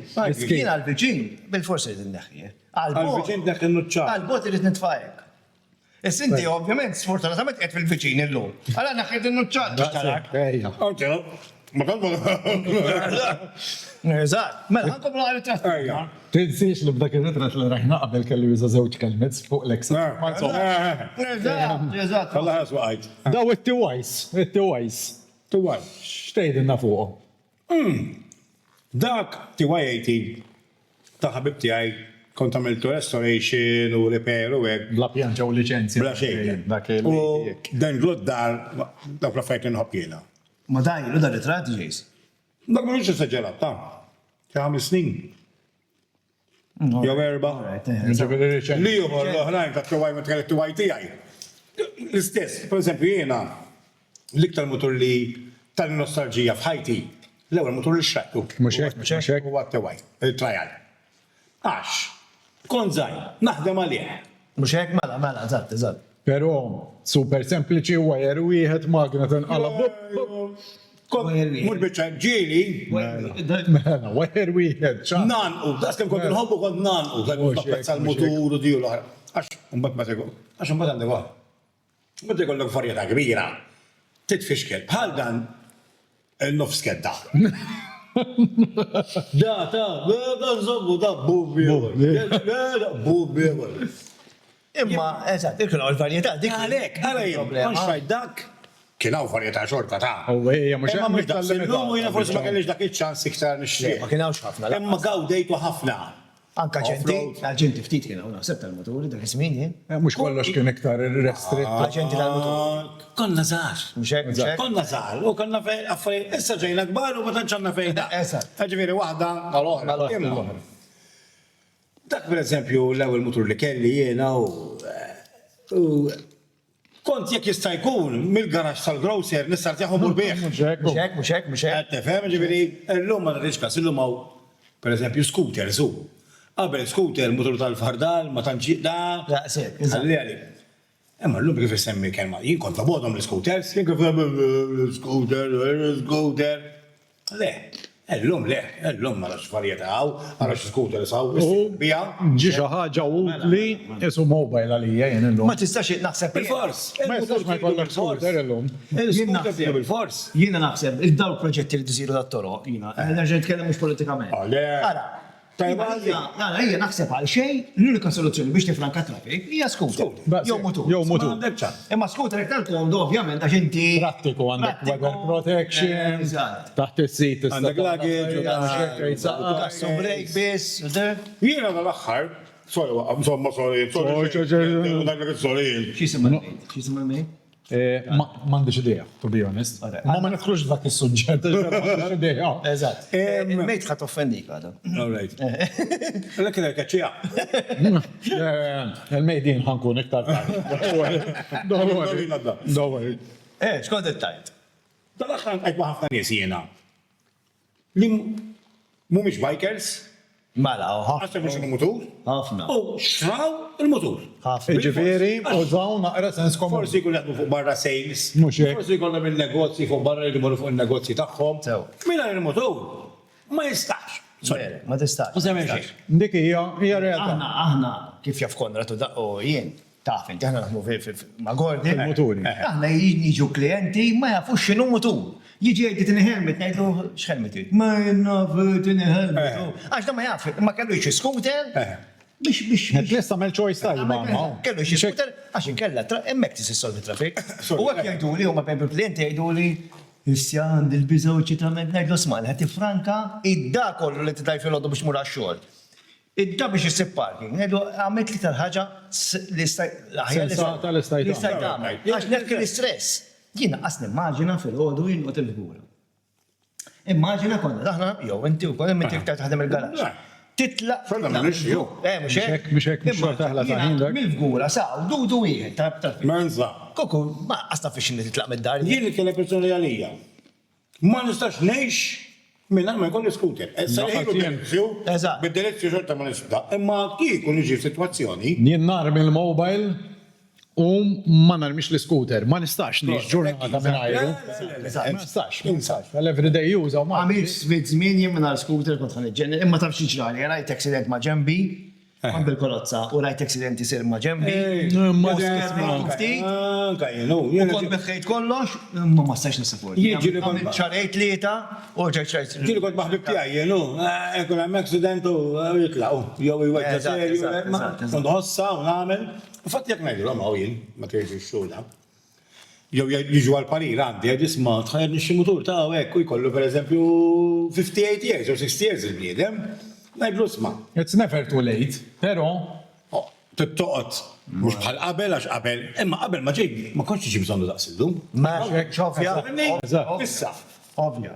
Jien għal-vicin, bil-forsi id-neħħie. Għal-vicin deħ il-nuċċa. Għal-bot irrit nitfajek. Is-sinti, ovvjament, sfortunatament qed fil-vicin illum. Għala naħħed il-nuċċat biex tarak. Ejja. Ma kalbu. Eżatt, mela, għankom għal it-tratt. Tinsiex li b'dak ir-ritrat li raħna qabel kellu juża żewġ kelmet fuq l-eksa. Eżatt. Allah jaswa għajt. Daw it-tiwajs, it-tiwajs. Tuwaj. Xtejdinna fuqhom. Dak tiwaj 18 ta' ħabib tiegħi kont għamiltu restoration u repair u hekk. Bla pjanċa u licenzja. Bla xejn. Dak U dan għloddar dak la fajt nħobb jiena. Ma dajlu da ritrat ġejs. Dak ma nġu seġġelat ta' ċaħam snin. Jew erba. Ġibiri riċen. Li juħor l-oħrajn ta' tiwaj ma tkellet tiwaj tiegħi. L-istess, per esempio jiena l-iktar motor li tal-nostalġija f'ħajti l-ewwel motor li xraqtu. Mhux hekk, mhux hekk. Huwa tiwaj, il-trajal. Għax, kon żgħir, naħdem għalih. Mux hekk mela, eżatt. Pero super sempliċi wajer wieħed magna tinqalab. Mur bieċa ġili, Mela, wajer wieħed. ċan. nanqu, das kem kont nħobbu kont nanqu, tappezza l-motur u diju l-oħra. Għax, mbagħad ma tegħu, għax mbagħad għandek għal. Mbagħad ikollok varjetà kbira. Titfixkel, bħal dan il-nofs kedda. Da, nżobbu, da, bubi. Bubi. Imma, eżatt, ikun għal-varjetà, dik. Għalek, għalek, xfajt dak. Kienaw varjetà xorta ta' U ejja, mhux Imma hekk. mux dak l-lum u jena forsi ma kellix dak il-ċans iktar nixtieq. Ma kienawx ħafna, la. Imma gawdejtu ħafna. Anka ġenti, Off-road. għal-ġenti ftit kienu, naħseb tal-moturi, dak ismini. Mhux kollox kien iktar restritt. Għal-ġenti tal-motori. Konna żgħar. Mux hekk, mux hekk. Konna żgħar u konna fejn affarijiet issa ġejna kbar u ma tantx għandna fejn da. Eżatt. Ġifieri waħda għal-oħra. Imma. Dak pereżempju l-ewwel mutur li kelli jiena u kont jekk jista' jkun mill-garax tal-grocer nista' tjaħu l-bieħ. Mhux hekk. Mux hekk, mux hekk, mux hekk. Għed tefhem, ġifieri llum ma nirriġ kas, illum hawn pereżempju scooter su. Qabel scooter motor tal-fardal ma tantx da. La, sepp, eżatt. Għalli għalli. Imma l-lum kif semmi kelma, jien kont bodhom l-scooters, jien kif scooter. Le, l-lum le, l-lum ma lax varjeta għaw, għalax scooter saw, bija. Ġi xi ħaġa utli isu mobile għalija jien illum. Ma tistax naħseb Bil-fors. Ma jistax ma jkollok scooter illum. Il-scooter bija bil-fors. Jiena naħseb, il-daw proġetti li tisiru dat-toro, jiena, nerġa' nitkellem mhux politikament. Le. Ara, hija naħseb għal xejn, l-unika soluzzjoni biex tifranka trafik hija scooter. Jew mutur. Jew mutur. Imma scooter iktar komdu ovvjament għax inti. Prattiku għandek weather protection, Eżatt. taħt is-sit Għandek luggage, Custom break biss, Jiena l-axħar, sorry, X'jisimha l-mejt? M'għandix idea, to be honest. Ma nidħlux dak is-suġġett, m'għandix idea. Eżatt. Il-mejt ħadd offendik għadu. L-ek il-kaċċija. Il-mejdin ħankun iktar tard. Don't worry. Xkont it-tajt? Dal-axħar għajt ħafna nies jiena. Li mhumiex bikers, Mela, għaxta mux il-motur, ħafna. u xtraw il-motur. Ħafna. Ġifieri, użaw naqra sens komuni. Forsi jkun jaħdmu fuq barra sales, Mhux hekk. forsi jkollna mill-negozji fuq barra li jmorru fuq il-negozji tagħhom. Sew. Mela il-motur ma jistax. Sorry. Ma tistax. Ma semmex. Dik hija realtà. Aħna kif jaf Konrad u daqqo jien, taf, inti aħna naħmu ma' Gordon. Moturi. Aħna jiġu klienti ma jafux x'inhu motur. Jiġi jgħid tini helmet, ngħidlu x'helmet jgħid. Ma jnaf tini helmet. Għax da ma jaf, ma kellu xi scooter biex. Lesta mel choice tajba. Kellu xi scooter għax inkella hemmhekk tissolvi trafik. U hekk jgħiduli huma pejpil klienti jgħiduli issa għandi l-biża u ċitament ngħidlu sma' ħadd franka id-da kollu li tidaj fil-għodu biex mur għax-xogħol. Id-da biex issib parking, ngħidu għamilt li tal-ħaġa Sensata li stajt tagħmel. Għax nekk l-istress. Jiena qas nimmaġina fil-għodu jien qod il-gbura. Immaġina konna daħna jew inti wkoll imma tiktar taħdem il-garaġġ. Titlaq. Xorta m'għamilx jew. Mhux hekk. taħla ta' ħindek. Mill-gbura saw dudu wieħed ta' Menza. Koku ma qasta fiex inni titlaq mid-dar. Jien li kien personi għalija. Ma nistax ngħix minn ma jkolli scooter. Eżatt. Bid-direzzju xorta ma nista. Imma kieku niġi f'sitwazzjoni. Jien narmi l-mobile u ma narmix l-scooter. Ma nistax nix ġurnata minn għajru. Ma nistax. L-everyday use u ma. Għamil svit żmien jien minn scooter kont ħanġġenni, imma tafx ġrali, rajt accident ma' ġembi, għam bil-kolozza, u rajt accident jisir ma' ġembi. Ma U kont beħħejt kollox, ma stax nisaport. Jiġri kont ċarejt lieta, u ċarejt. Ġiri kont maħbib tijaj, jenu, ekkun għam accident u jitlaqu, jow jwajta serju, kont ħossa u namel. U fatt jek najdu l-għom għawin, ma t-għiġi x-xula. Jow jiġu għal-parir għandi, għed jisma, tħajr nixi mutur ta' għek, u jkollu per eżempju 58 years or 60 years il-bniedem, najdlu sma. It's never too late, pero. T-toqot, mux bħal qabel għax qabel, imma qabel ma ġej, ma konċi ġib bżonnu daqsillu. Ma ċofja. Issa. Ovvja.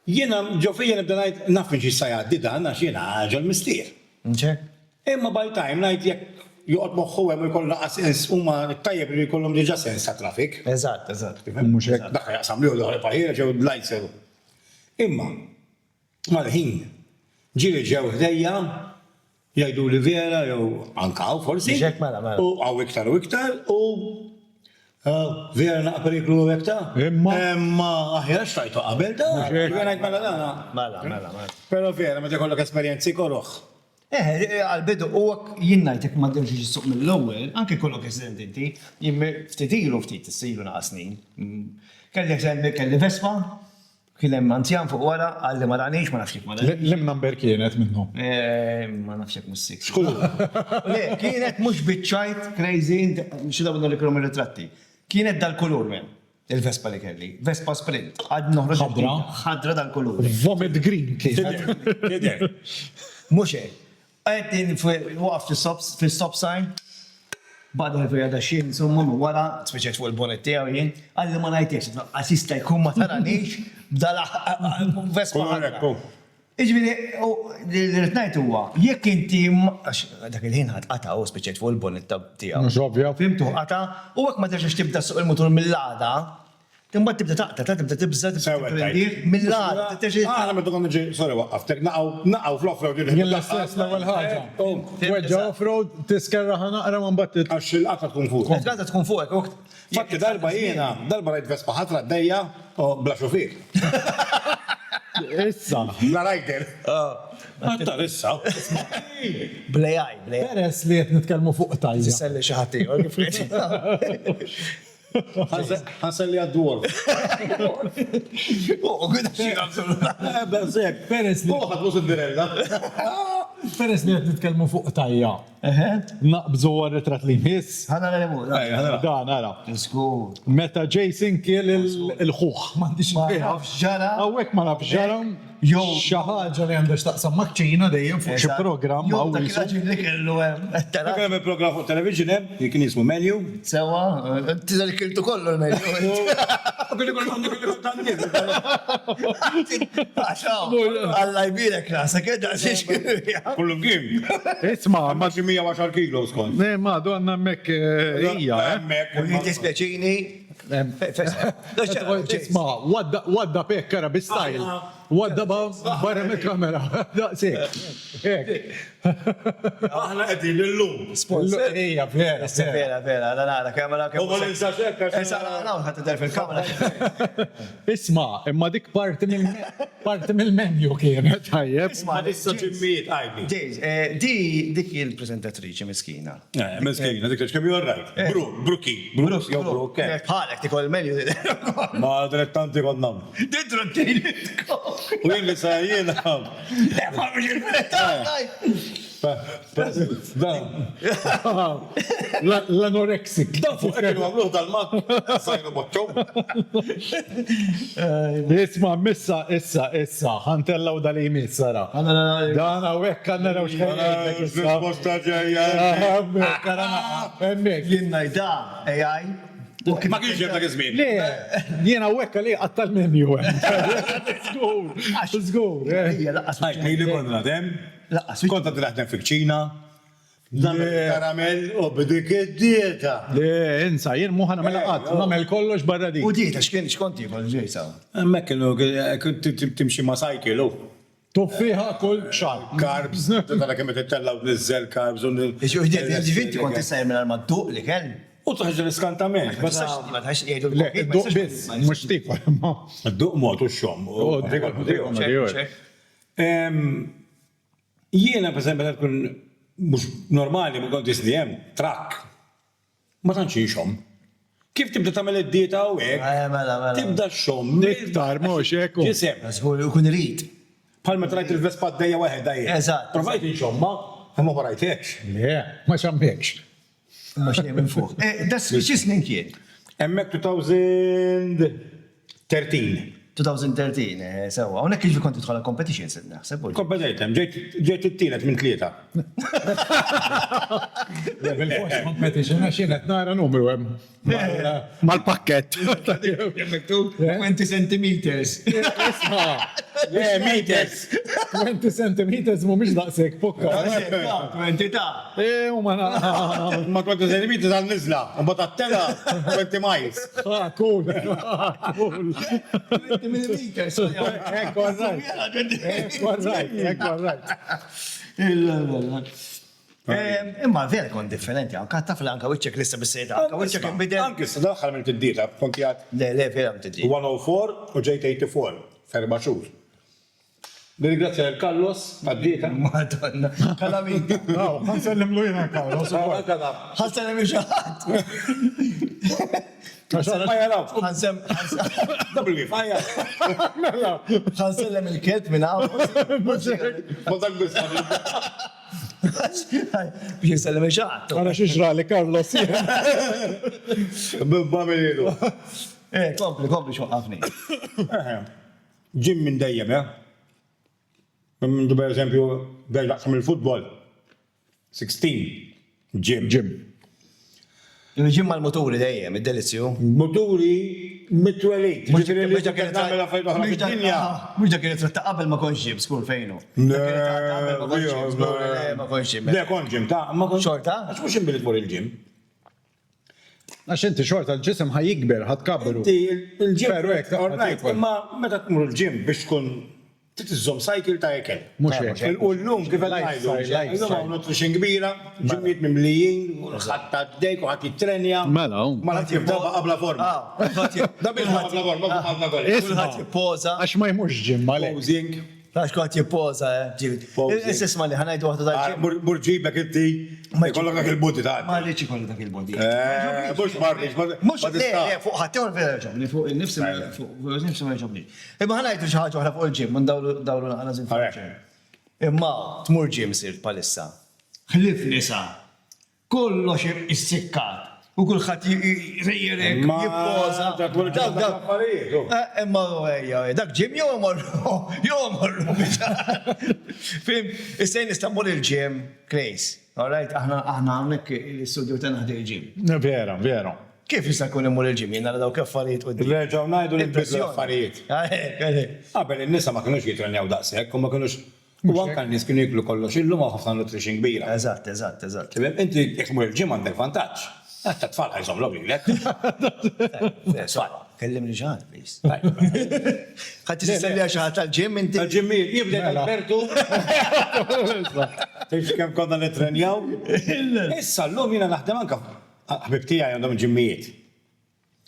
Jena ġofija nibda najt nafin ġi sajad didan għax jena ġol mistier. Nċe? Imma by time najt jek joqot moħħu għem u jkollu sens huma tajjeb li jkollhom diġà sens ta' trafik. Eżatt, eżatt. Mhux hekk. Dakka jaqsam li għu paħira ġew lajtseru. Imma, mal-ħin, ġiri ġew ħdejja, jgħidu li vera, jew ankaw forsi. Ġek mela. U għaw iktar u iktar, u vera naqqa periklu u iktar. Imma aħjar xtajtu qabel ta' vera ngħid mela dana. Mela. Però vera, meta jkollok esperjenzi korroħ. Għal-bidu, u jinnajtek ma d-dirġi ġissuq mill-ewel, anke kollok accident inti, jimmi ftitilu ftit s-silu naqasnin. Kelli Vespa, killem anzjan fuq wara, għalli ma ranix, ma nafxek ma ranix. Lim number kienet minnu. Ma nafxek mus-sik. Le, kienet mux bitċajt, crazy, xida bunnu li krom il-ritratti. Kienet dal-kulur men, il-Vespa li kelli. Vespa Sprint, għad noħroġ. Ħadra dal-kulur. Vomit green kienet. Mux għedin waqf fil-stop sign, bada għal-verjada xin, insomma, wara, speċet fuq il-bonet tijaw jien, għalli ma najtiex, assista jkun ma taranix, b'dala vespa ħadra. Iġbini, l-rtnajt huwa, jekk inti, dak il-ħin ħatqata u speċet fuq il-bonet tijaw. Mux ovvja. Fimtu ħata, u għek ma terġax tibda suq il-motor mill-għada, timbat tibda taqta, tibda tibza, mill-għada, Għana ma tukon nġi, sorry, waqqaftek, naqaw fl-offroad. Jien l-istess l-ewwel ħaġa. Weġġa offroad tiskerraħa naqra ma mbattit. Għax il-qatta tkun fuq. Il-għada tkun fuqek, Fakki darba jiena, darba rajt Vespa ħatra d-dejja, bla xofir. Issa. Bla rajter. Għatta issa. Blejaj. Peress li qed nitkellmu fuq tajja. Tisselli xaħati, Għasel li għad-dwar. Peress li qed nitkellmu fuq tajja. Naqbżu għal-ritrat li jmiss. Ħana l-emu. Da, nara. Skur. Meta Jason kiel il-ħuħ. M'għandix Ma nafx ġara. Għawek ma nafx ġara. Jew Xi ħaġa li għandha x'taqsam maċċina dejjem fuq xi programm Jew għaw dak jisu. il-raġel li kellu Dak hemm il-programm fuq television hemm, kien jismu Menu. Sewa, tiżel kiltu kollu l-menu. Alla jbirek rasa, kedda Kullu gim. Isma, Ma xi 110 kilos kont. ma donna mek hija. U jinti speċini. Isma, wadda pekkara bi-style. Wadda barra mill-kamera. Daqsik. Aħna qegħdin illum. Ija, vera. Vera, la nara kamera U ma ninsax hekk għax- Issa ħadd tidher fil-kamera. Isma, imma dik parti mill-menju kienet, tajjeb. Ma tista' ġimmijiet għajni. James, dik il-prezentatriċi miskina. Meskina, dik kemm jorrajt. Bruki. Bruk. Bħalek tikol il-menju. Ma direttanti konnam. Didru t-tejnitko. U jien li sa jiena. Ma mux il-prezentatriċi. L-anorexic. Dan fuq ekk għamluħ dal-mat. Sajnu boċċom. Isma, issa, ħantellaw dal-imis, sara. Dan għawek għanna raw xħajja. Risposta ġeja. Jinnna da, AI. Ma kienx jem dak iż-żmien. Le, jiena għawek għalli għattal menju. Zgur. Li konna dem. Konta d-raħdem fil-ċina. Dan karamell u bidik id-dieta. Le, insa, jien muħana mela għat, namel kollox barra di. U dieta, xkonti kol ġejsa? Mek kienu timxi ma sajkilu. Tuffiħa kull xar. Carbs, tara kemm tittellaw nizzel carbs. Ġivinti kont tista' jemmen għal-madduq li kell. U taħġa l-iskantament. Ma taħx jgħidu Le, id-duq bis, mux tifa. Duq motu xom. Jiena, per esempio, tkun mux normali, ma kont disni jem, trak. Ma tanċin xom. Kif tibda tamel id-dieta u għek? Tibda xom. Niktar, mux, ekku. Ġisem. Zgur, u kun rrit. Palma trajt il-vespa d-dajja wahed dajja. Eżatt. Provajt xomma, ma parajtekx. Le, ma xammekx. Mux nejmen fuq. Das xisnin kien? Emmek 2013. 2013, sewa. Unek kif konti tħolla competitions naħseb. Kompetejtem, ġejt it-tielet minn tlieta. Bil-force competition, għaxienet nara numru għem. Mal-pakket. 20 centimeters. Isma, Meters. 20 centimeters mu miex daqsek, pukka. 20 ta' U ma Ma 20 centimeters għal-nizla, u bat għattela 20 miles. Cool. 20 millimeters. Ekku għarrajt. Imma vera kon differenti, anka taf anka wiċċek lissa bis-sejda, anka wiċċek imbidel. Anki s-daħħal minn t-dieta, konti għad Le, vera mtiddi. 104 u ġejt 84, ferba xhur. Ringrazzja l-Kallos għad-dieta. Madonna, kalamita. Għansellim lu jena Carlos. Ħassem il-ġaħat. Ħansem ħansellem il-kelb minn għaw. Biex jisellem il-ġaħat. Għana xieġra li Carlos. Kompli xoqqafni. Ġim minn dejjem, ja? Minn per esempio, bej laqsam il-futbol. 16. Ġim. Il-ġim mal-moturi dejjem, id-delizju. Moturi mitwelit. Mux dak kienet tratta qabel ma konx ġim, skur fejnu. Ma konx ġim. Le kon ġim, ta' ma kon Xorta? Għax mux imbilit mur il-ġim. Għax inti xorta l-ġisem ħajikber, ħatkabberu. Il-ġim. Veru hekk, Ornajt, imma meta tmur il-ġim biex tkun titizzom cycle ta' ekel. Mux hekk. U l-lum kif għal-najdu. L-lum għaw nutrition kbira, ġimmiet mimlijin, ħatta d-dejk u ħat jitrenja. Mela, Ma ħat jibda qabla forma. Da bil qabla forma, qabla għol. Kulħat jippoza. Għax ma jmux ġim, male. Posing. Għax kulħat jippoza, Is-sisma li ħanajdu għahdu dal-ġim. Burġibek inti, jkollok dak il-budi ta' Ma li ċikollu dak il-bodi. Mux marriċ, Mux, le, fuq ħattijor vera ġobni, fuq il-nifsi ma ġobni. Imma ħanajdu xaħġu ħra fuq il-ġim, mun dawru għana zin Imma tmur ġim sir palissa. Ħlif nisa, kollox issikkat. U kullħat jirrejjerek, jippoza. Imma dak ġim jow morru. Fim, issejn istammur il-ġim, krejs. Alright, aħna għamnek il-studio ta' naħdi il-ġim. Vera, vera. Kif jista' kun immur il-ġim, jenna daw kaffariet u d-dim. Reġaw najdu l-bizzu affarijiet. Qabel il-nisa ma kienux jitrenjaw daqsek, u ma kienux. U anka n-nis kienu jiklu kollox, illum ma ħafna nutrition kbira. Eżatt. Inti jek tmur il-ġim għandek vantaġġ. Għatta tfal ħajżom l-obli l-ek. kellimni ġan, please. Ħadd tistelli xaħat tal-ġim inti. Tal-ġimmijiet, jibda Albertu. Tejx kemm konna nitrenjaw. Issa llum jiena naħdem anke ħbib tiegħi għandhom ġimmijiet.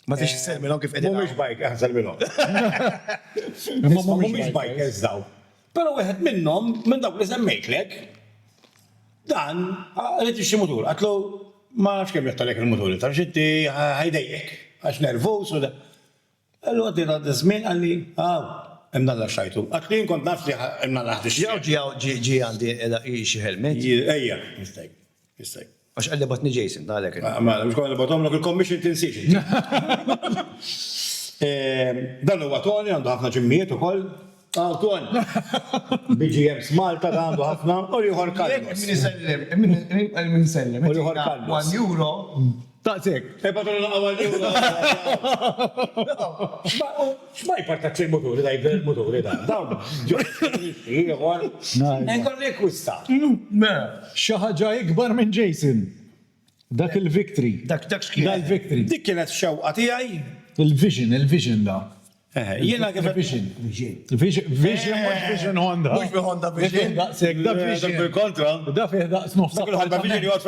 Ma tix tisselmilhom kif qegħdin. Mhumiex bajk, ħanselmilhom. Mhumiex bajk eżdaw. Però wieħed minnhom minn dawk li semmejtlek dan għalet ixi mutur. Għatlu ma nafx kemm jottalek il-muturi, tarx inti ħajdejjek għax nervus u da. Għallu għaddi da żmien għalli, imna la xajtu. Għatlu jien kont naf li imna la ħdix. Ġi għandi xi helmet. Ejja, mistajk. Għax għalli batni Jason, dalek. Ma, mux kon għalli batom il-commission tinsiex. Dan huwa Tony għandu ħafna ġimmijiet ukoll. Tony. BGM Malta għandu ħafna u liħor Carlos. Min sellem. U liħor Carlos. €1. Taqsek. Patron l-għawal xmaj partaċ il-moturi da jibda il-moturi da. Dawn. Enkon ekwista. Xaħġa ikbar minn Jason. Dak il-victory. Dak xkien. Da il-victory. Dik kienet xewqa tiegħi. Il-vision da. Jiena kif Vision Honda. Mux bi Honda Vision. Daqsek, da Vision. bil-kontra. Da fih daqs nofsa. Dak il-ħalba vision jgħod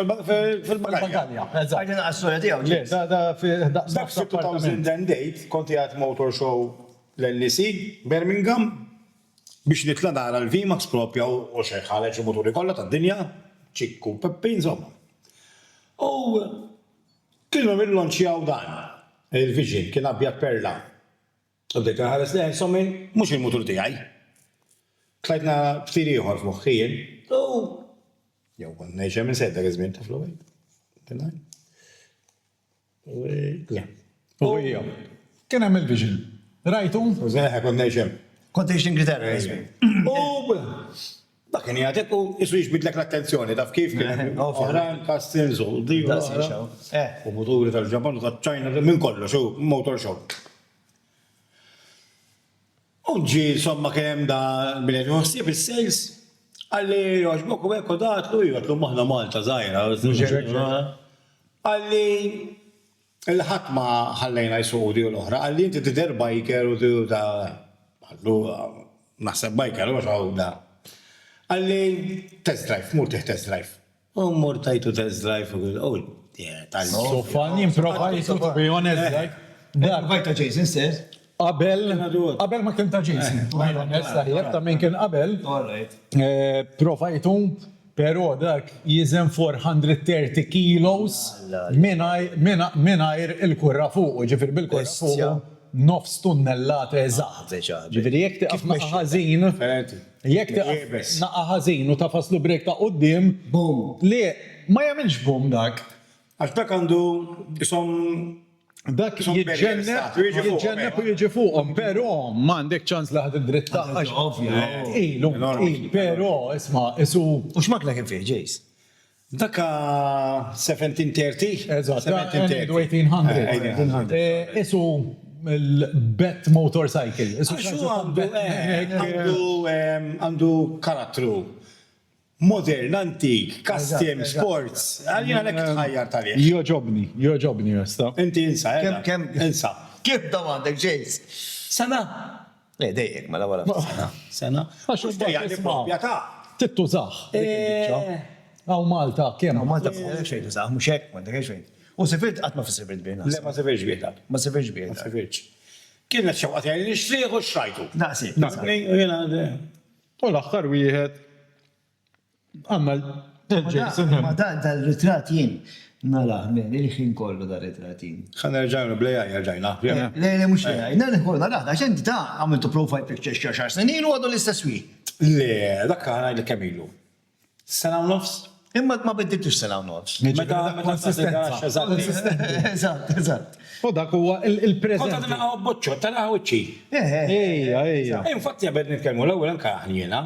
fil-bagalja. Għajden għas-storja tiegħu. Da fih daqs Dak nofsa. 2008 konti għat motor show l-NC Birmingham biex nitla nara l-VMAX propja u xeħħalet il-moturi kollha tad-dinja, ċikku, Peppi, insomma. U kienu mill-lonċjaw dan, il-Vision, kien abjad perla. U dik ħares li insomma, mhux il-motur tiegħi. Tlajtna ftir ieħor f'moħħien, u jew kont ngħixha minn sedda żmien ta' Flowejt. U hija. Kien hemm il-vision. Rajtu? Użeħ kont ngħixem. Kont ix Ingilterra, U dak kien jagħtek u jisu jixbidlek l-attenzjoni taf kif kien. Oħrajn Castins u dik u moturi tal-Ġapan u tal-Ċajna minn kollox u motor show. Uġġi, insomma, kien da bilet uħsib il-sales, għalli, għaxbok u għekku datlu, għatlu maħna Malta, zaħira. Għalli, il-ħatma ħallejna jisuqdi u l-oħra, għalli inti t-der biker u t-da, għallu, naħseb biker u għaxaw da. Għalli, test drive, mur tiħ test drive. U mur tajtu test drive u għu, tal-. So funny, improvajtu, to be honest, like. Vajta Jason says. Qabel ma kien ta' Jason. Ta' minn kien qabel. Provajtu, pero dak jizem 430 kilos minajr il-kurra fuq, ġifir bil-kurra fuq, nofs tunnellata eżatt. Ġifir jek tiqaf naqa ħażin, jek tiqaf naqa ħażin u tafaslu brek ta' qoddim, li ma jagħmilx bum dak. Għax dak għandu jisom dak jitġenneb u jiġi fuqhom, però m'għandek ċans li ħad id-dritt taħħax. Ilu, però isma' isu. U x'makla kien fih, Jace? Daka 1730. Eżatt, 1800. Isu il-bet motorcycle. Għandu karattru. Modern, antik, custom, sports. Għalina lek tħajjar tal-jiex. Joġobni, jesta. Inti insa, insa. Kif da għandek, Jace? Sena. Dejjek, ma la wara. Sena. Għaxu tittu zaħ. Għaw Malta, kem? Malta xejn zaħ, mux hekk, ma ndek xejn. U sifirt għatma fi sifirt bejna. Le, ma sivirġ bieħda. Ma sifirt bejna. Ma sivirġ. Kienet xewqat jgħajni nixtriħu xrajtu. Naqsi. U l-axħar wieħed. Għamma l-Jason. Ma dan tal-ritrat jien. Nara, il-ħin kollu da ritratin. Xanna rġajnu bleja, rġajna. Le, mux le, nara kollu, nara, għaxen di ta' għamiltu profile picture xaxar snin u għadu l-istess wi. Le, dakka għana il-kamilu. Sena u nofs? Imma ma biddibtux sena u nofs. Meta Eżatt. U dak huwa il-prezent. Kota t-naqaw boċċo, t-naqaw ċi. Ejja. Infatti għabed nitkelmu l-ewel anka ħniena.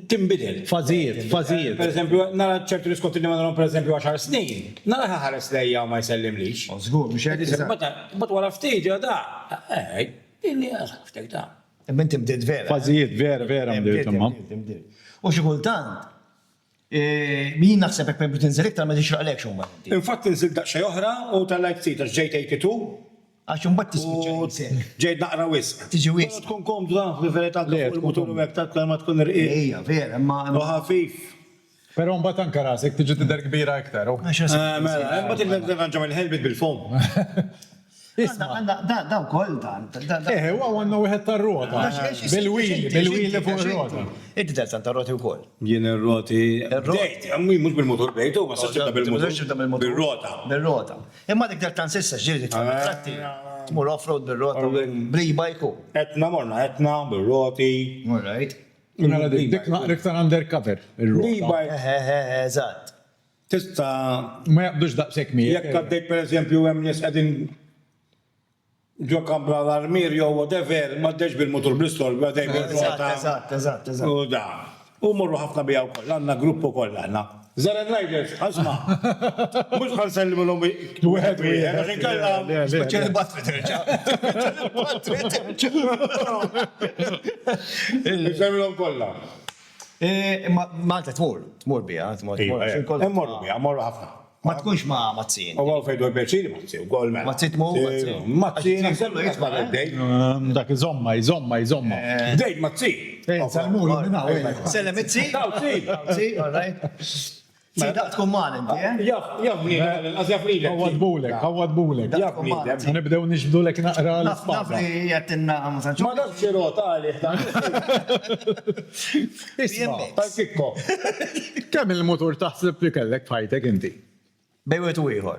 Timbidel. Fazijiet. Per esempio, nara ċertu riskotti li madron per esempio 10 snin. Nara ħares lejja ma jsellim lix. Zgur, mux għed. Bat wara ftejġ da. Inni ftejġ da. Imma timbdil vera. Fazijiet, vera mdilt imma. U xikultant, min naħsebek per tinżel iktar ma tixraq lek xumma. Infatti nżil daqxej oħra u tal-lajt sita ġejt 82 Għax imbagħad tispiċċa ġejt naqra wisq. Tiġi wisq. Tkun komdu dan, fil-verità il-motor u hekk tat ma tkun irqiq. Ejja, vera, imma U ħafif. Pero mbagħad anke rasek tiġi tidher kbira iktar. Mela, imma tirranġa mill-helmet bil-fom. Isma'. Da wkoll dan. Huwa għandna wieħed tar-rota. Bil-wili fuq ir-rota. Inti terza ta' roti wkoll. Jien ir-roti. Dejt, mhux bil-motor bejtu, ma saċċibda bil-motor. Bil-rota. Bil-rota. Imma dik tal sissa ġiri tratti. Tmur off-road bil-rota, bl-e-bike. Etna, bil-roti. All right. Mela dik naqra iktar undercover ir-rota. Eżatt. Tista' Ma jaqbdux daqshekk mi. jekk għaddejt pereżempju hemm nies qegħdin ġo kampra l-armir jew whatever, ma ddex bil-motor Bristol, għaddej bil-rota. Eżatt. U da. U morru ħafna bija wkoll, għandna grupp ukoll għandna. Zaren Riders, għasma. Mux ħansellimu l-lum wieħed wieħed, għaxin kalla. Speċjali batri terġa'. Nsemilhom kollha. Malta tmur bija, Morru bija, morru ħafna. Ma tkunx ma' mazzin. U għal fejdu għal-beċiri, mazzi, u għol mela. Mazzi tmur, Mazzi, nasellu jitbal għal-dej. Dak iżomma. Dejt, mazzi. Salmur minnaw. Sellem it-si? Si, all right. Si, da tkun mal inti, Jafni, għazjafni. Għawad bulek. Jafni, Nibdew nixbdulek naqra l-spada. Nafli jattinna għamsan ma daf xirota għali. Isma, Tal-kikko. kemm il-motor taħseb li kellek fajtek inti? Bejwet u ieħor.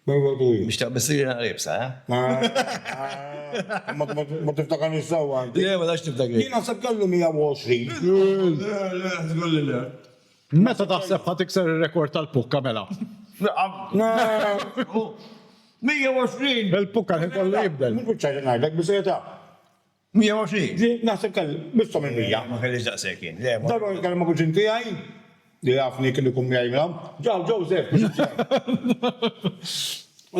Biex ta' bissiri naqribsa, Ma tiftakar nisawa. Le, ma dax tiftakar. Jina sab kallu 120. Meta taħseb ħatikser il-rekord tal-pukka mela? 120! Il-pukka kollu jibdel. Mux bċajt najdlek biseta. 120! Naħseb kallu, bisso minn 100. Ma kellix daqsekin. Darba kallu ma kuġin tijaj. Li għafni kelli kum jgħaj minam. Ġaw, Joseph. U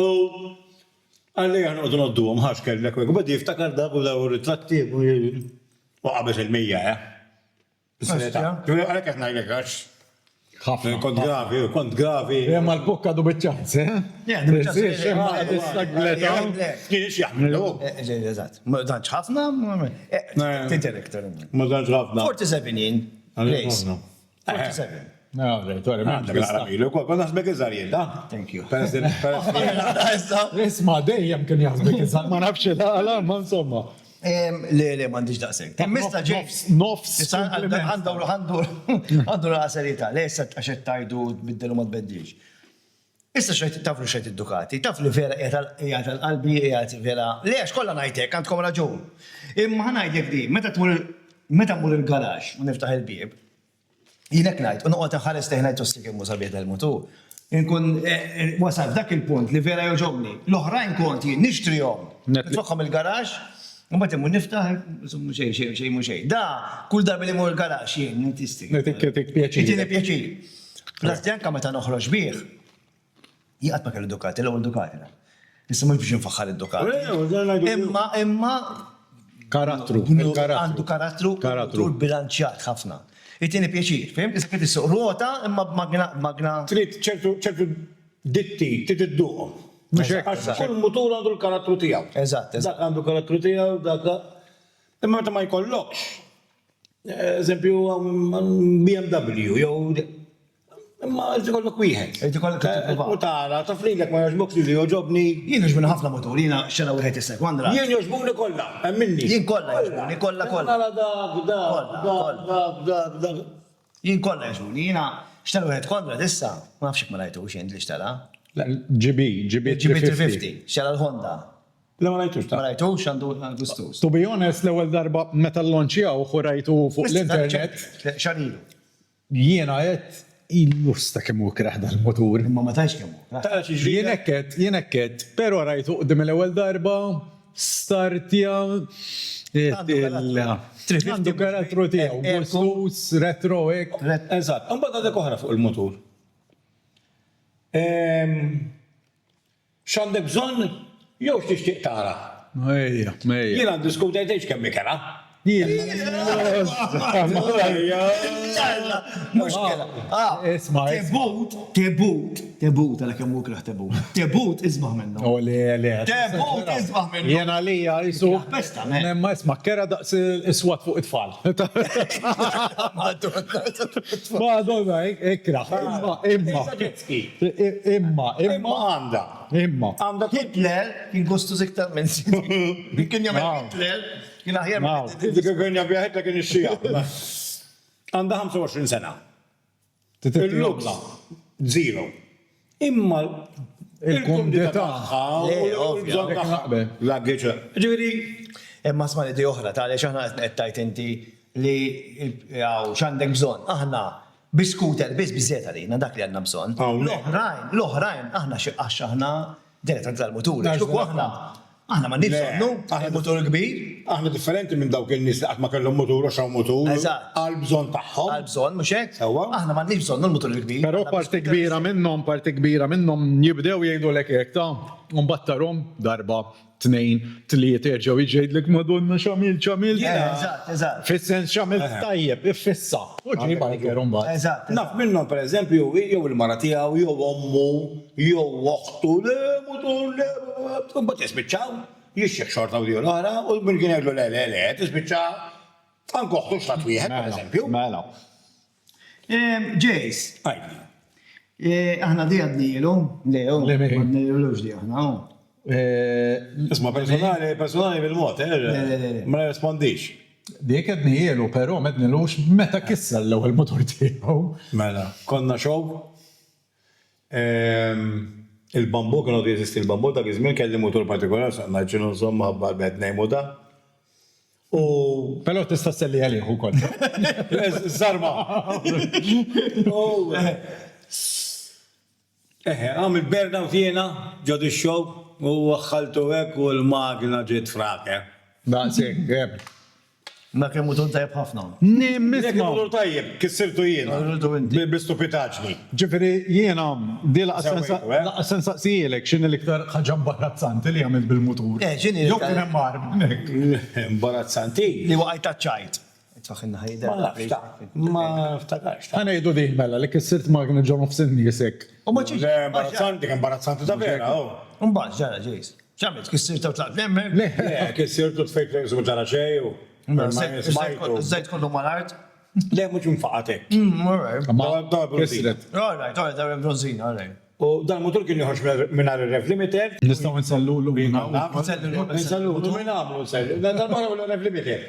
għalli għan għodun għoddu għom ħax kellek. U badi jiftakar da u daw ritratti u għabes il-100, Għalek għetna għalek għax. ħafna. Kont gravi. Imma l-pukka du bieċanz, Imma għad-istagleta. Kienx jaħmlu. Eżat. Dan ċħafna? Tintelektor. Ma danġ ħafna. 47 jien. Race. 47. Kon naħsbek iżarjien, da? Thank you. Isma, dejjem kien jaħsbek iżar, ma nafx il-għala, ma insomma. Le, mandiġ daqseg. Mista James. Nofs. Għandu la-għaserita. Le, issa għaxet tajdu biddelu ma tbeddiġ. Issa xajt taflu xajt id-Dukati, taflu vera jgħat l-qalbi jgħat vera. Le, xkolla najtek, għandkom raġun. Imma ħanajdek di, meta mur il-garax, u niftaħ il-bib, jinek najt, u noqgħod nħares teħnajt tostik immu sabiet il-mutur. Inkun wasal dak il-punt li vera joġobni. L-oħrajn konti nixtrihom. Nitloħħom il-garax, u mbagħad immu niftaħ, xejn mu xejn. Da, kull darba li mur il-garax jien nintistik. Netik pjaċir. Itini pjaċir. Plasti anka meta noħroġ bih, jgħat ma kellu Dukati, l-ewwel Dukati. Issa mhux biex nfaħħar id-Dukati. Imma Karattru. Għandu karattru bilanċjat ħafna. Itini pjaċir, fim? Issa kħed issuq rota imma magna. Trid ċertu ditti, trid idduqhom. Mhux hekk. Għax kull mutur għandu l-karattru tiegħu. Eżatt. Dak għandu karattru tiegħu, dak. Imma meta ma jkollokx. Eżempju BMW jew imma jkollok wieħed. U tara, taf lilek ma jogħġbokx li joġobni. Jien joġbuni ħafna motor, jiena xena wieħed is-sekondra. Jien joġbuni kollha, hemm minni. Jien kollha joġbuni, kollha. Dak. Jien kollha joġbuni, jiena xtara wieħed kondra issa, ma nafx ma rajtux jien li xtara. GB 350, xtara l-Honda. La ma rajtux ta. Ma rajtux għandu gustus. To be honest, l-ewwel darba meta l-lonċjaw u rajtu fuq l-internet. Xarilu. Jiena qed illusta kemm hu kraħda l-motur. Ma ma tajx kemm. Jien ekket, però rajtu qdim l-ewwel darba startja għandu karattru tiegħu, gustus, retro hekk. Eżatt, imbagħad għadek oħra fuq il-motur. X'għandek bżonn jew x'tixtieq tara. Mejja. Jien għandi skutejtejx kemm ikera. Muxkela. Isma' Tebut, għala kemm ukraħ tebut. Tebut isbaħ minnu. Oh, le. Tebut isbaħ minnu. Jena lija jisu. Pesta, me. Nemma isma' kera daqs il-swat fuq it-tfal. Madonna, ikraħ. Imma għanda. Għanda Hitler kien gustu ziktar minn kien jagħmel Hitler kien aħjar dik kien jabjaħet kien ix-xija. Għanda 25 sena. Il-lukla, zero. Imma il-kumdita. Ġiviri, Imma smani di oħra, tali xaħna għettajt inti li għaw xandek bżon, aħna biskuter, bizzieta li, dak li għanna bżon. L-oħrajn, aħna xaħna diretta tal-motur. Aħna ma nibżonnu, motor kbir. Aħna differenti minn dawk il-nis li għatma kellhom motur u xaw motur. Għal-bżon taħħom. Għal-bżon, muxek? Aħna ma nibżonnu l-motor kbir. Pero parti kbira minnom jibdew jgħidu l ta' un-battarom darba, 2, 3 terġaw iġejdlek madonna xamil. Eżat. Fis-sens xamil tajjeb, iffissa. Uġiba l-għerum bat. Eżat. Naf minnom per eżempju, jew il-mara tiegħu, jew ommu, jew uħtu, le, motor, le, bat jispiċċaw, jixxieq xorta u di l-għara, u minn kien jgħidlu le, tispiċċaw, għankoħtu xtat wieħed, per eżempju. Mela. Jace, aħna di għadnilu, di aħna. Isma personali bil-mot, ma respondix. Dik għedni jielu, pero mednilux meta kissa l-ewwel motor tiegħu. Mela, konna xow, il-bambu, kienu jeżisti il-bambu, dak iż-żmien kelli motor partikolar, saqna ġinu insomma bad nejmu da. Pero tista' selli għalih ukoll. Zarma. Għamil burnout jiena, ġodi xow, u għaxħaltu għek u l-magna ġiet frake. Daqsik, għeb. Ma kemm motor tajb ħafna. Nek motor tajjeb, kissirtu jiena. Bistupitaġni. Ġifiri, jiena, di laqsen saqsijilek xin l-iktar ħagġa imbarazzanti li għamil bil-motor. ġini. Jok kien emmar. Imbarazzanti. Li waqaj taċċajt. Tfaħinna ħajda. Ma ftakarx. Għana jidu di mela li kissirt magna ġon of sinni jisek. U ma ċiġ. Imbarazzanti ta' vera, Mbagħad ġara ġejs. Ċamet kissir ta' tlaq lemmer. Le, kissirtu t-fejk lejn su ġara xej u. Zajt kollu mal-art. Le, mux mfaqatek. kissret. Alright, għarem bronzin, alright. U dan motor kien joħorġ minn il-ref limiter. Nistaw nsallu l-lumina. Nsallu, minn għamlu nsallu. Dan marra il-ref limiter.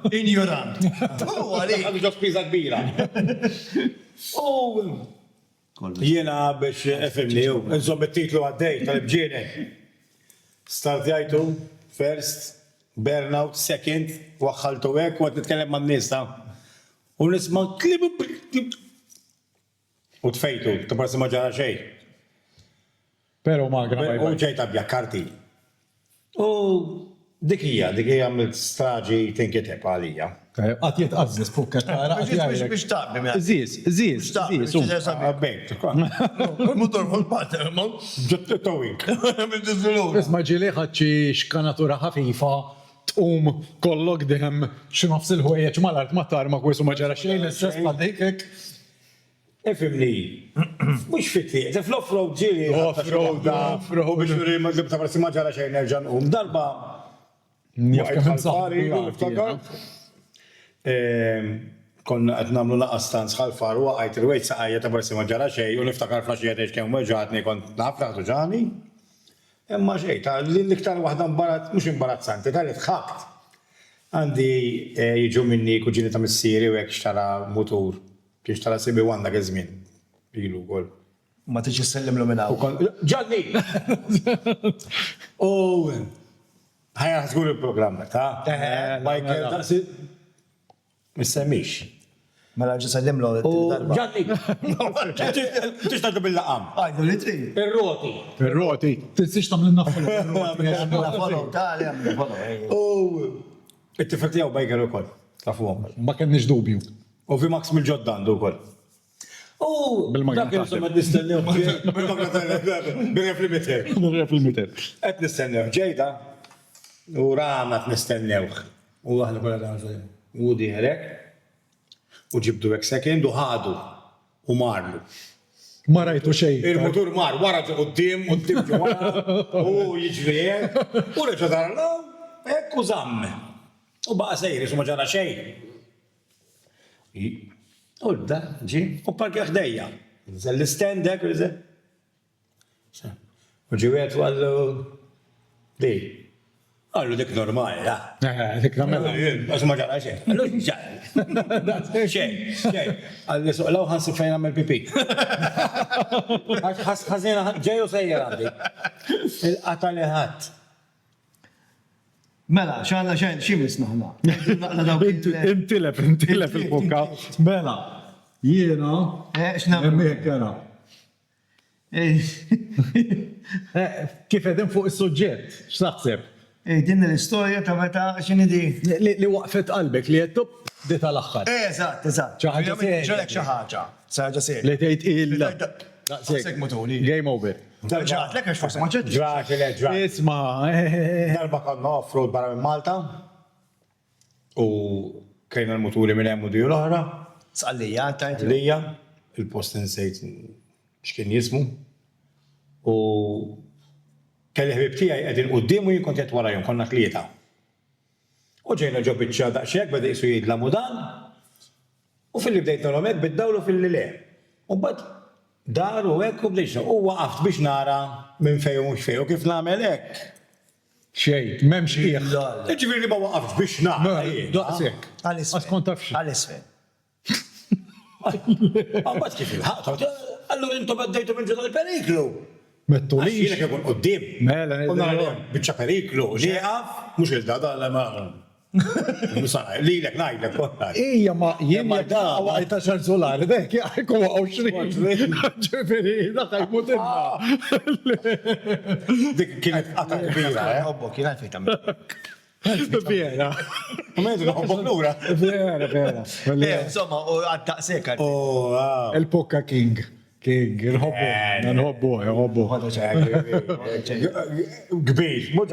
Ignorant. Għadu ġo spiża kbira. Jiena biex efimni, nżom it-titlu għaddej tal-bġiene. Startjajtu, first, burnout, second, waħħaltu għek, u għad nitkellem man nista. U nisma klib u tfejtu, t-parsi maġara xej. Pero magna. U ġejt abja karti. U dikija mill straġi tinkiteb għalija. Għat jitqazzis fuq kattara. Biex taqbi. Ziz. Għabbejt. Motor fuq-pater, ma? Towing. Isma ġili ħadċi xkanatura ħafifa tqum kollok dihem x'nofs il-ħwejjeġ mal-art ma tarma kwisu ma ġara xejn l-istess ma dikek. Efimni, mux fitti, fl-off-road ġili. Off-road. Biex juri ma għibta farsi ma ġara xejn nerġan darba. Konna għed namlu naqqas stanz xalfar u għajt il-wejt saqajja ta' barsi ma ġara xej u niftakar flaxijiet eċ kem weġġatni kont nafraħtu ġani. Emma xej, ta' l-iktar wahda mux imbarazzanti, ta' li tħakt. Għandi jiġu minni kuġini ta' missieri u għek xtara motor. Kien xtara sibi għanda għazmin. Ilu għol. Ma tiġi s-sellim l-minaw. Ġadni! U ħajja ħazgur il-programma, ta' Michael, daqsi. Missemmix. Mela ġi sellim l Ġadni! Tix taħdu bil-laqam. Għajdu li tri. Ir-roti. Tinsix tam l-naffol. U it-tifel tijaw Michael u koll. Tafu għom. Ma kenniex dubju. U fi Max mill-ġoddan du koll. Bil-magna dak insomma nistennew. Bil-ref limiter. Et nistennew ġejda u rana t-nistennew. U aħna kollha dan u diħelek u ġibdu hekk second u ħadu u marlu. Ma rajtu xejn. Il-motur mar wara ġo qudiem ġo wara u jiġri u reġa' darla hekk u żamm. U baqa' sejri u ma ġara xejn. U da ġi u parki ħdejja. L-stand hekk u ġi wieħed u għallu di. Għallu dik normali, ja. Dik namela. Għax ma ġara xejn. Għallu xejn, xejn. Għallu suqlaw ħansi fejn għamil pipi. Ħazina ġeju sejjer għandi. Il-qata li ħadd. Mela, xanna xejn, ximis naħna. Intilef il-bukka. Mela, jiena. Emmek jena. Kif edin fuq il-sujġett, x'taħseb? Din l-istoria ta' meta xini di. Li waqfet qalbek li jettub di tal-axħar. Eżatt, eżatt. ċaħġa seria. ġalek xaħġa. ċaħġa seria. Li tgħid il- Daqsek moturi. Game over. Ġaħat lek għax forse maġġet. Ġraċi le, ġraċi. Isma, Darba konna off-road barra minn Malta u kejna l-moturi minn hemm u di l-oħra. Sqallija, tajt. Lija, il-post nsejt x'kien jismu u kelli ħbib tiegħi qegħdin quddiem u jien kont qed warahom konna tlieta. U ġejna ġo biċċa daqsxejn beda qisu jidlamu dan u fil-li bdejt nagħmel hekk biddawlu fil-li le. U mbagħad daru hekk u bdejt u waqaft biex nara minn fejn u mhux fejn u kif nagħmel hekk. xejn, m'hemmx qiegħ. Ġifieri li ma waqaftx biex nara. Daqsek. Għas kont tafx. Għal-isfel. Mbagħad kif il-ħaqta, allura intom għaddejtu minn ġodda l-periklu. Mettu Għax li. jiena kif kun qudiem. Mela, U nara biċċa periklu. Lieqaf, mhux il-dada la ma. Lilek ngħidlek konna. Ija ma jien Ma ma da għajta xar solari, dek jgħajku 20. Ġifiri, daħħal mutinna. Dik kienet qatta kbira, eh? Hobbok, jina fejta minn. Vera. U mejdu naħobbok lura. Vera. Insomma, u għattaqsek għad. Oh, wow. Il-Pokka King. King, nħobbu. Kbir, mhux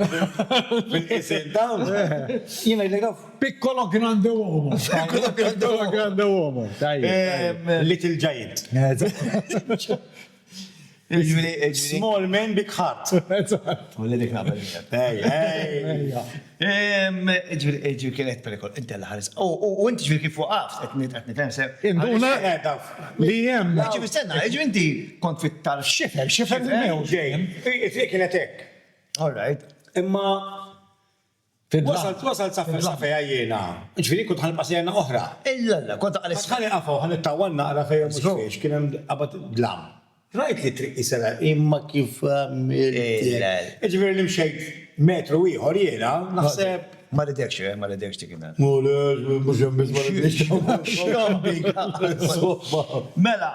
fil-qisel dawn. Jiena jgħidlek Piccolo grande uomo. Piccolo grande uomo. Little Giant. Small man, big heart. U li dik nabel. Ej. Ġviri kienet perikol, inti l-ħaris. U inti ġviri kif waqaft, għetni tem se. Induna li jem. Ġviri stenna, ġviri inti kont fit-tar xifer il-mew. Ġejn. Kienet hekk. All right. Imma wasal safeja jiena. Ġifieri kont ħanibqa' sejna oħra. Illa, kont għalis. Ħani qafaw ħanittawanna naqra fejn mhux fiex kien hemm qabad dlam. Rajt li triq isela imma kif għamilt. Ġifieri li mxejt metru ieħor jiena naħseb. Ma ridekx, ma ridekx tikina. Mux jemmiz ma Mela,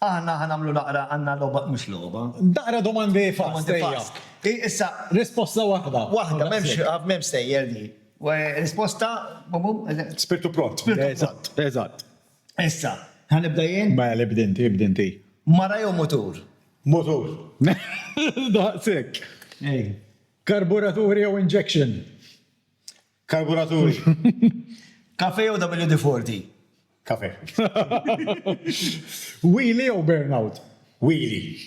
aħna ħanamlu naqra għanna loba, mux loba. Daqra domandi fastejja. Issa, Risposta wahda. wahda, memx sejjer li. Risposta, babum, Spirtu pront. Eżatt. issa, ħanibda jien, Ma ibdinti. mara jew motur. Motor. Daqsek. Karburaturi u injection. Karburaturi. Kafe jew WD-40. Kafe. Wheelie u burnout. Wheelie.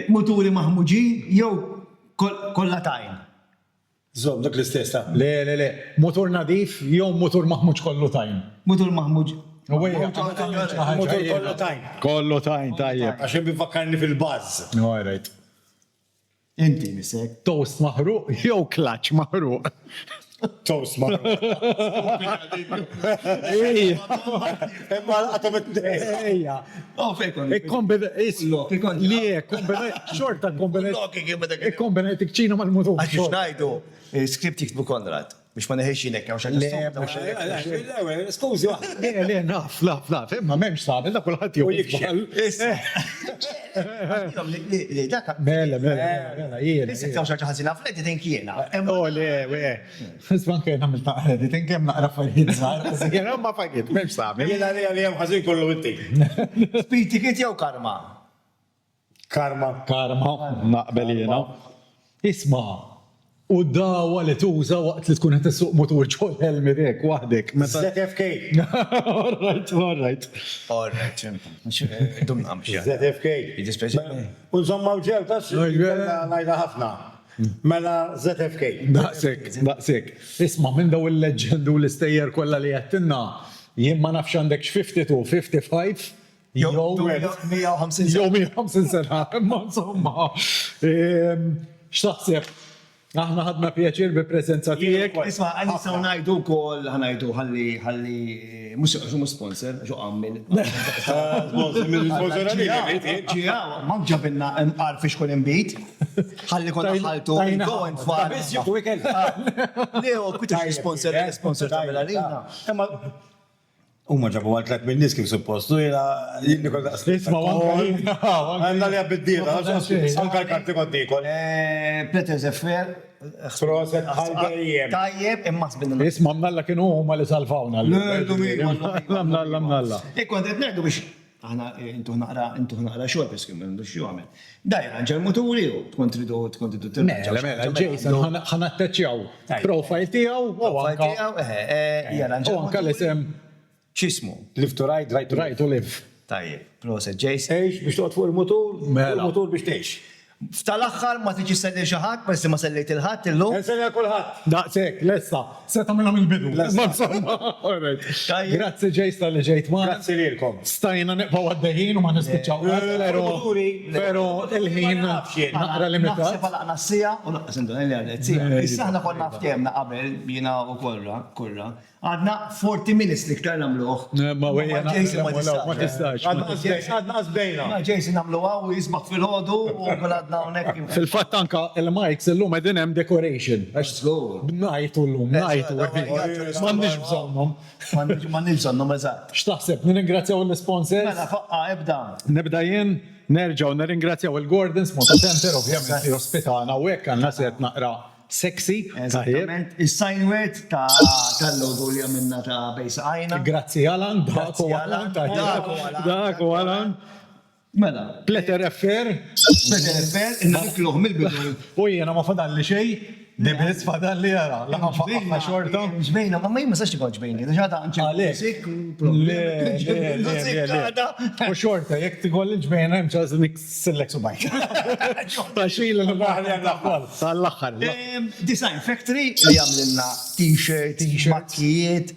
Moturi maħmuġi jew kollha tajn. Zom, dak l-istess ta' Le. Motor nadif, jew motor maħmuġ kollu tajn. Motur maħmuġ. motor kollu tajn. Kollu tajn, tajjeb. Għaxem bifakkarni fil-bazz. All right. Inti misek. Toast maħruq, jew klaċ maħruq. Toast ma. Emma għatom Ejja. Oh, fejkon. Xorta kombinat. Loki kien bada Kombinat ikċina mal-motor. Għax najdu, skript jiktbu Konrad. Biex ma neħiex jinek, Skużi, Le, naf. Imma memx sabi, da kullħat jew. Mela, jiena. Issa xaġa ħazina fl-eddi tink jena. Oh, le. Isman kien għamil taqredi, tinkem naqra fajid zaħar. Jena ma fajid, memx sabi. jena li jem ħazin kollu inti. Spiti kiet jew karma? Karma. Karma, naqbel jena. Isma, U dawa li tuża waqt li tkun qed issuq motur ġol helmet hekk waħdek. ZFK. All right. Dumna mx. ZFK. Jidispeċi. Unżomma ġew tax ngħidha ħafna. Mela ZFK. Daqsek. Isma' minn daw il-leġend u l-istejjer kollha li qedtinna jien ma nafx għandek 52, 55 Jew 150 jew 150 sena, imma insomma. X'taħseb? Aħna ħadna pjaċir bi-preżenza tiegħek. Isma' għalli saw ngħidu wkoll ħanajdu ħalli mhux sponsor, xo għammil. Ġija, ma ġabilna għarfi xkun imbit. Ħalli konna ħaltu go and far. Leo, kuta sponsor ta' Melarina. Uma ġabu għal 3 minn nis kif suppostu, jina kol daqs. Isma' Għanna li għabbid-dira, anka l-karti koddikol. Peter Zeffer. Proset ħal-għajem. Tajjeb, imma sbinna. Isma' mnalla kienu huma li salvawna. Mnalla. Kont qed ngħidu biex aħna intu naqra xogħol biex kien m'għandux xi jagħmel. Dajra ġel moturi u tkun tridu Mela, Jason ħanattaċċjaw profile tiegħu u anke l-isem ċismu. Live to ride, right to Right to live. Tajjeb, proset Jason. Eħx biex toqt fuq il-motor, il-motor biex teħx. F'tal-aħħar ma tiġi selli xi ħadd, bess ma sellejt il-ħadd illum. Nsenja kulħadd. Daqsek, lessa, se tagħmilha mill-bidu. Ma insomma, Grazzi Jason li ġejt ma. Grazzi lilkom. Stajna neqgħu għaddejjin u ma nispiċċaw. Però il-ħin naqra limitat. Naħseb għalaqna s-sija u naqqas indun li għadet sija. Issa ħna konna ftemna qabel jiena u kollha. Għadna 40 minutes li ktar namluħ. Ma wejja ma tistax. Għadna għazbejna. Jason namlu għaw u jisbaħ fil-ħodu u għadna unek. Fil-fatt anka il-Mikes illum għedin hemm decoration. Najtu l-lum, najtu. M'għandix bżonnhom. M'għandix bżonnhom, eżatt. X'taħseb, nirringrazzjaw l-sponsors? Mela faqqa, ebda. Nibda jien, nerġaw nirringrazzjaw il-Gordons, Moto Center, ovvjament, ospitana u hekk għandna set naqra sexy. Esattament. Il-signwet tal-logo li għamilna ta' Bejsa Għajna. Grazzi Alan, daku Alan. Daku Alan. Mela. Pletter Effer. Pletter Effer, inna nikluħ mill-bidu. U jena ma fadalli xej. Dibis fadalli jara. Laħan faqqa xorta. Ġbejna, ma ma sax tikon ġbejni. Daġħada U xorta, jek tikolli ġbejna, mċaz nik s-sellek su bajk. Taxil l-baħli għal-laħħal. Tal-laħħal. Design Factory li għamlilna t-shirt, makkijiet,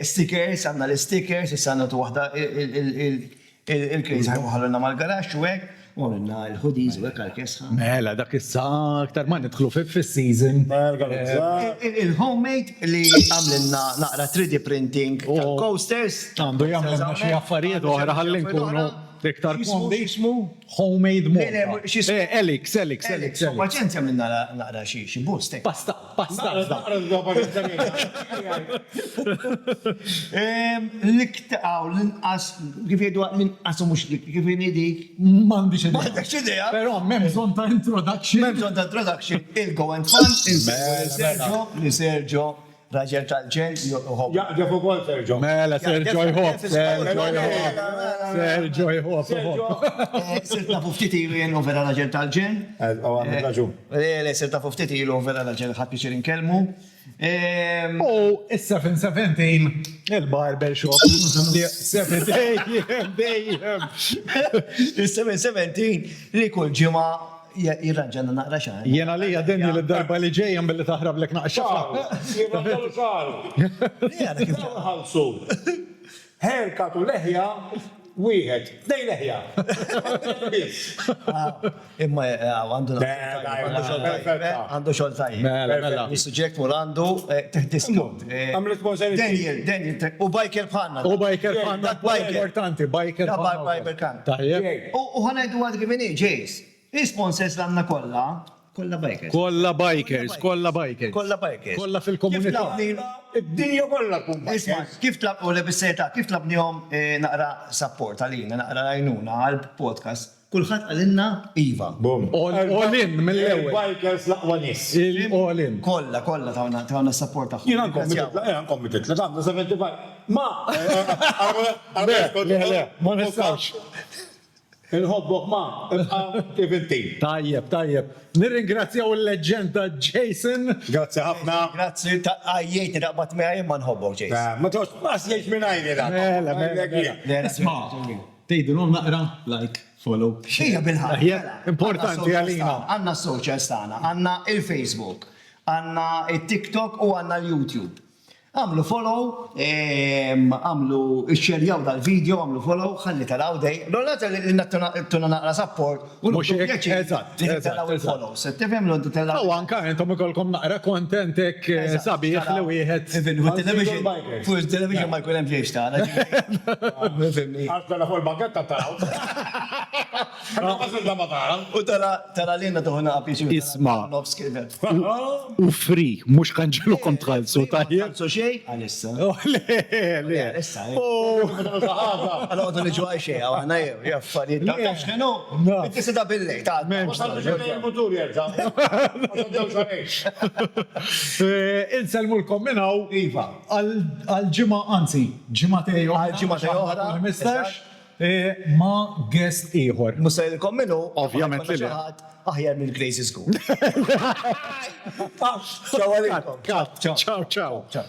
stickers, għanna l-stickers, s-sanna tu wahda il-krejz ħuħalluna mal-garax u għek. U għamilna l-hoodies u għek għal-kesħa. Mela, dak issa aktar ma nidħlu fil-season. Il-homemade li għamlilna naqra 3D printing tal-coasters. Għandu jgħamilna xie affarijiet oħra ħallin kunu iktar kondi. Xismu? Homemade mocha. Elix. Paċenzja minna naqra xie boost. Pasta. L-iktaqaw, l-inqas, kif jgħidu l-inqas u mux kif jgħidik. Mandiċ idea. Mandiċ idea. Pero memżon ta' introduction. Il-go and fun, il-Sergio, raġel tal-ġen, Jaqġa fuq għol Sergio. Mela, Sergio jħob. Sergio jħob. Sirta fuftiti ilu jen vera raġel tal-ġen. Għanna raġun. Sirta fuftiti ilu vera raġel ħat biex rinkelmu. U issa fin 17 il-barber shop. 17 dejjem. Il-17 li kull ġima jirranġanna naqra xaħ. Jena li għadenni l-darba li ġejjem billi taħrab lek naqxa. Jirranġalu xaru. Ħalsu. Haircut u leħja, wieħed, nej leħja. Imma għandu xol tajjeb. Mela. Il-suġġekt mur għandu diskont. Għamlet sponsor. Daniel, u biker bħanna. U biker bħanna. Importanti, biker bħanna. Biker kan. Tajjeb. U ħanajdu għad għivini, ġejs. Il-sponsors l-għanna kolla bikers. Kolla bikers. Kolla fil-komunità. Id-dinja kollha kum. Isma, kif tlab u lebisseta, kif tlabnihom naqra support għalina, naqra għajnuna għal-podcast, kulħadd għalinna Iva. Bum. All in mill-ewwel. Bikers laqwa nis. All in. Kolla tawna support taħħu. Jina nkommitet, la għamna 75. Ma! Ma nistawx. Inħobbok ma, kif inti. Tajjeb. Nirringrazzjaw il-leġenda Jason. Grazzi ħafna. Grazzi, għajjejt niraqbat me għajjem ma nħobbok ġejs. Ma tox, ma sjiex minn għajni da. Mela. Isma, tgħidilhom naqra, like, follow. Xija bil-ħar. Importanti għalina. Għanna social stana, għanna il-Facebook, għanna il-TikTok u għanna il-YouTube. Għamlu follow, għamlu xerjaw dal-video, għamlu follow, ħalli taraw dej. L-għollat l-nattuna naqra support, u taraw il-follow. Settifem l-għoddu taraw. U anka, jentom ikolkom naqra kontentek sabiħ li wieħed. Fuq il-television ma jkun hemm ġejx tara. Għasta la fuq il-banketta taraw. U tara li jenna tuħuna għapiċi. Isma. U free, mux kanġilukom tħalsu tajjeb. Għalissa. Le. Għalissa. Għal-għodu li ġuħaj xej, għana jew, jaffariet. Tafx kenu? Inti sida billej, ta' Inselmulkom minnaw Iva. għal-ġimma, anzi, ġimmatej Għal-ġimgħatej oħra, 15 ma guest ieħor. Musajlkom minnu, Ovvjament li le. Aħjar minn Crazy School. Ciao għalikom. Ciao. Ciao.